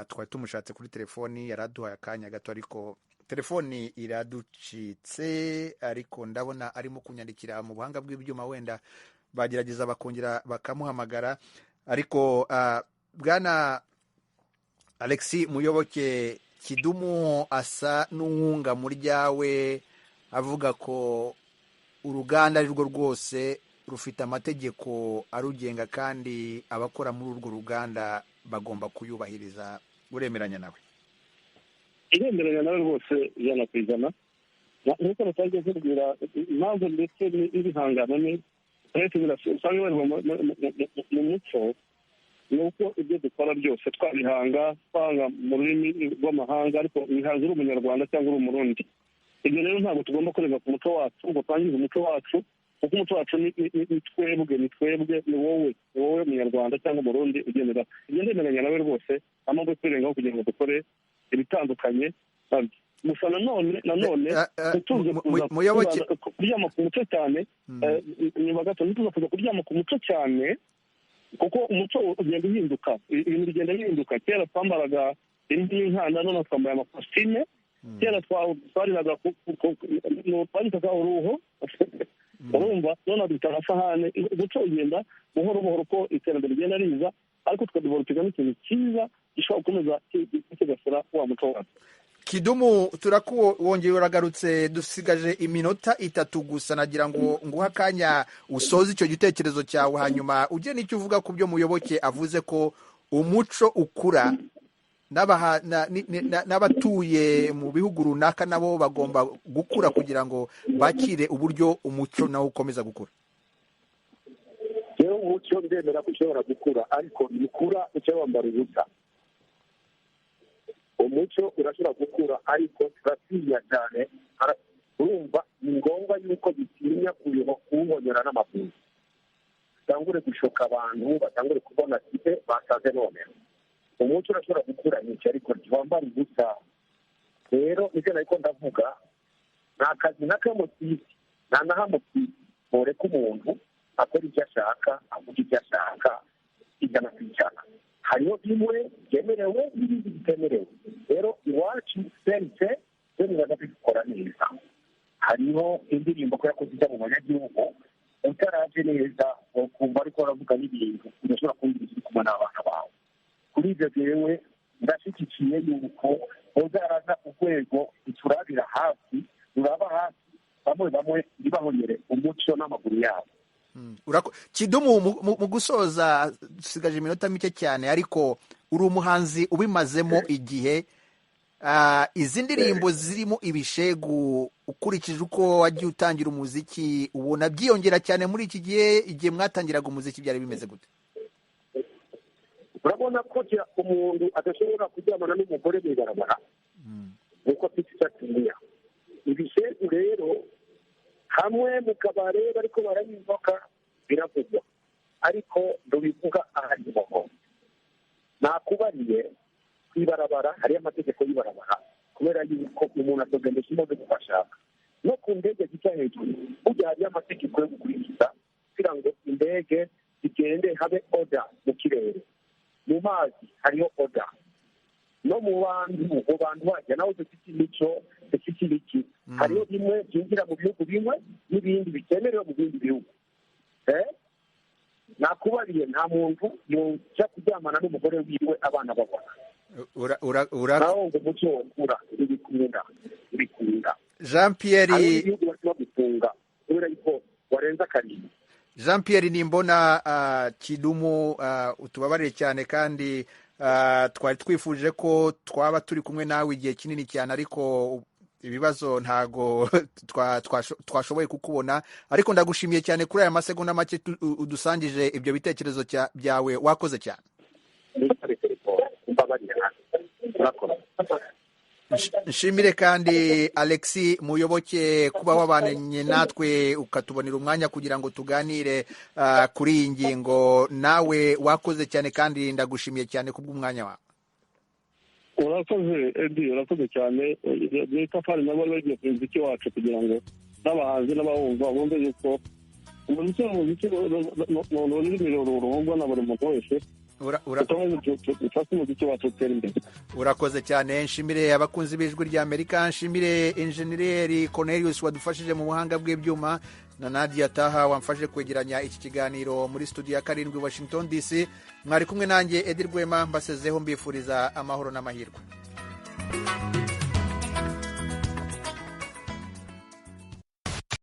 S1: Twari tumushatse kuri telefoni, yaraduhaye akanya gato ariko telefoni iraducitse, ariko ndabona arimo kunyandikira mu buhanga bw'ibyuma, wenda bagerageza bakongera bakamuhamagara. Ariko bwana Alexis Muyoboke, Kidumu asa n'uwunga mu ryawe avuga ko uruganda ari rwo rwose rufite amategeko arugenga kandi abakora muri urwo ruganda bagomba kuyubahiriza. Uremeranya nawe?
S4: iremeranya nawe rwose ijana ku ijana. Nk'uko natangiye kubwira impamvu ndetse n'ibihangano ni usanga bari mu muco, ni uko ibyo dukora byose twabihanga mu rurimi rw'amahanga, ariko bihanze uri umunyarwanda cyangwa uri umurundi. Ibyo rero ntabwo tugomba kureba ku muco wacu ngo twangize umuco wacu, kuko umuco wacu ni twebwe, ni wowe munyarwanda cyangwa umurundi ugendera. Ibyo ndemeranya nawe rwose, amahirwe twirengaho kugira ngo dukore ibitandukanye. Gusa nanone tuze kuryama ku muco cyane, nyuma gato ntituza kuza kuryama ku muco cyane, kuko umuco ugenda uhinduka, ibintu bigenda bihinduka. Kera twambaraga inkanda, none twambaye amakositime. Kera twariraga twandikaga uruhu, urumva, none dufite amasahane. Umuco ugenda buhoro buhoro uko iterambere rigenda riza, ariko tukadevelopa n'ikintu cyiza gishobora gukomeza kigasura wa muco wacu.
S1: Kidumu, wongeye uragarutse, dusigaje iminota 3 gusa. Nagira ngo nguha akanya usoze icyo gitekerezo cyawe, hanyuma ujye n'icyo uvuga ku byo Muyoboke avuze ko umuco ukura, n'abatuye mu bihugu runaka nabo bagomba gukura kugira ngo bakire uburyo umuco nawo ukomeza gukura.
S13: rero umuco ndemera ko ushobora gukura, ariko ntikura ucyo wambara ubusa. Umuco urashobora gukura, ariko turatinya cyane. Urumva, ni ngombwa yuko dutinya kuwubonera n'amaguru, batangure gushoka abantu, batangure kubona kipe basaze none. Umuco urashobora gukura nyinshi, ariko ntiwambara ubusa. Rero nicyo nariko ndavuga, nta kazi n'akamutisi, nta nahamutisi boreka umuntu akora icyo ashaka, avuga icyo ashaka, ijana ku ijana. Hariho bimwe byemerewe n'ibindi bitemerewe. Rero iwacu sense nibaza kubikora neza. Hariho indirimbo ko yakoze ijya mu banyagihugu, utaraje neza ukumva ariko aravuga n'ibintu udashobora kumviriza uri kumwe n'abana bawe. Kuri ibyo rero ndashyigikiye yuko uzaraza urwego ruturabira hafi, ruraba hafi, bamwe ntibahonyere umuco n'amaguru yabo.
S1: Kidumu, mu gusoza dusigaje iminota mike cyane, ariko uri umuhanzi ubimazemo igihe. Izi ndirimbo zirimo ibishegu, ukurikije uko wagiye utangira umuziki, ubona byiyongera cyane muri iki gihe? Igihe mwatangiraga umuziki byari bimeze gute?
S13: Urabona ko umuntu adashobora kuryamana n'umugore bigaragara, nuko afite icyo atinya. Ibishegu rero hamwe mu kabare bariko barayivoka biravugwa, ariko ndobivuga ahari mu nakubariye kw'ibarabara. Hariyo amategeko y'ibarabara, kubera yuko umuntu atogendesha imodoka uko ashaka. No ku ndege zica hejuru burya hariyo amategeko yo gukurikiza kugira ngo indege zigende, habe oda mu kirere. Mu mazi hariho oda, no mu bantu bajya nawe dufite imico, dufite ibiki. Hariho bimwe byinjira mu bihugu bimwe n'ibindi bitemerewe mu bindi bihugu. Nakubariye, nta muntu yajya kuryamana n'umugore wiwe abana babona. Naho ngo umuco ukura ibikunda.
S1: Jean Pierre,
S13: ibihugu barimo gutunga kubera yuko warenza akarindwi.
S1: Jean Pierre Nimbona, Kidumu, utubabarire cyane, kandi twari twifuje ko twaba turi kumwe nawe igihe kinini cyane, ariko ibibazo ntago twashoboye kukubona. Ariko ndagushimiye cyane kuri aya masegonda make udusangije ibyo bitekerezo byawe. Wakoze cyane. Nshimire kandi Alexis Muyoboke kuba wabanye natwe ukatubonera umwanya kugira ngo tuganire kuri iyi ngingo. Nawe wakoze cyane, kandi ndagushimiye cyane kubw'umwanya wawe.
S4: Urakoze Edi, urakoze cyane. Ni itafari nabo bagiye ku muziki wacu kugira ngo n'abahanzi n'abawumva bumve yuko umuziki ni ururimi ruvugwa na buri muntu wese, dufashe umuziki wacu utera imbere.
S1: Urakoze cyane. Nshimire abakunzi b'ijwi rya Amerika, nshimire Engineer Cornelius wadufashije mu buhanga bw'ibyuma, na Nadia Taha wamfashije kwegeranya iki kiganiro muri studio ya 7 Washington DC. Mwari kumwe nanjye Edi Rwema, mbasezeho mbifuriza amahoro n'amahirwe.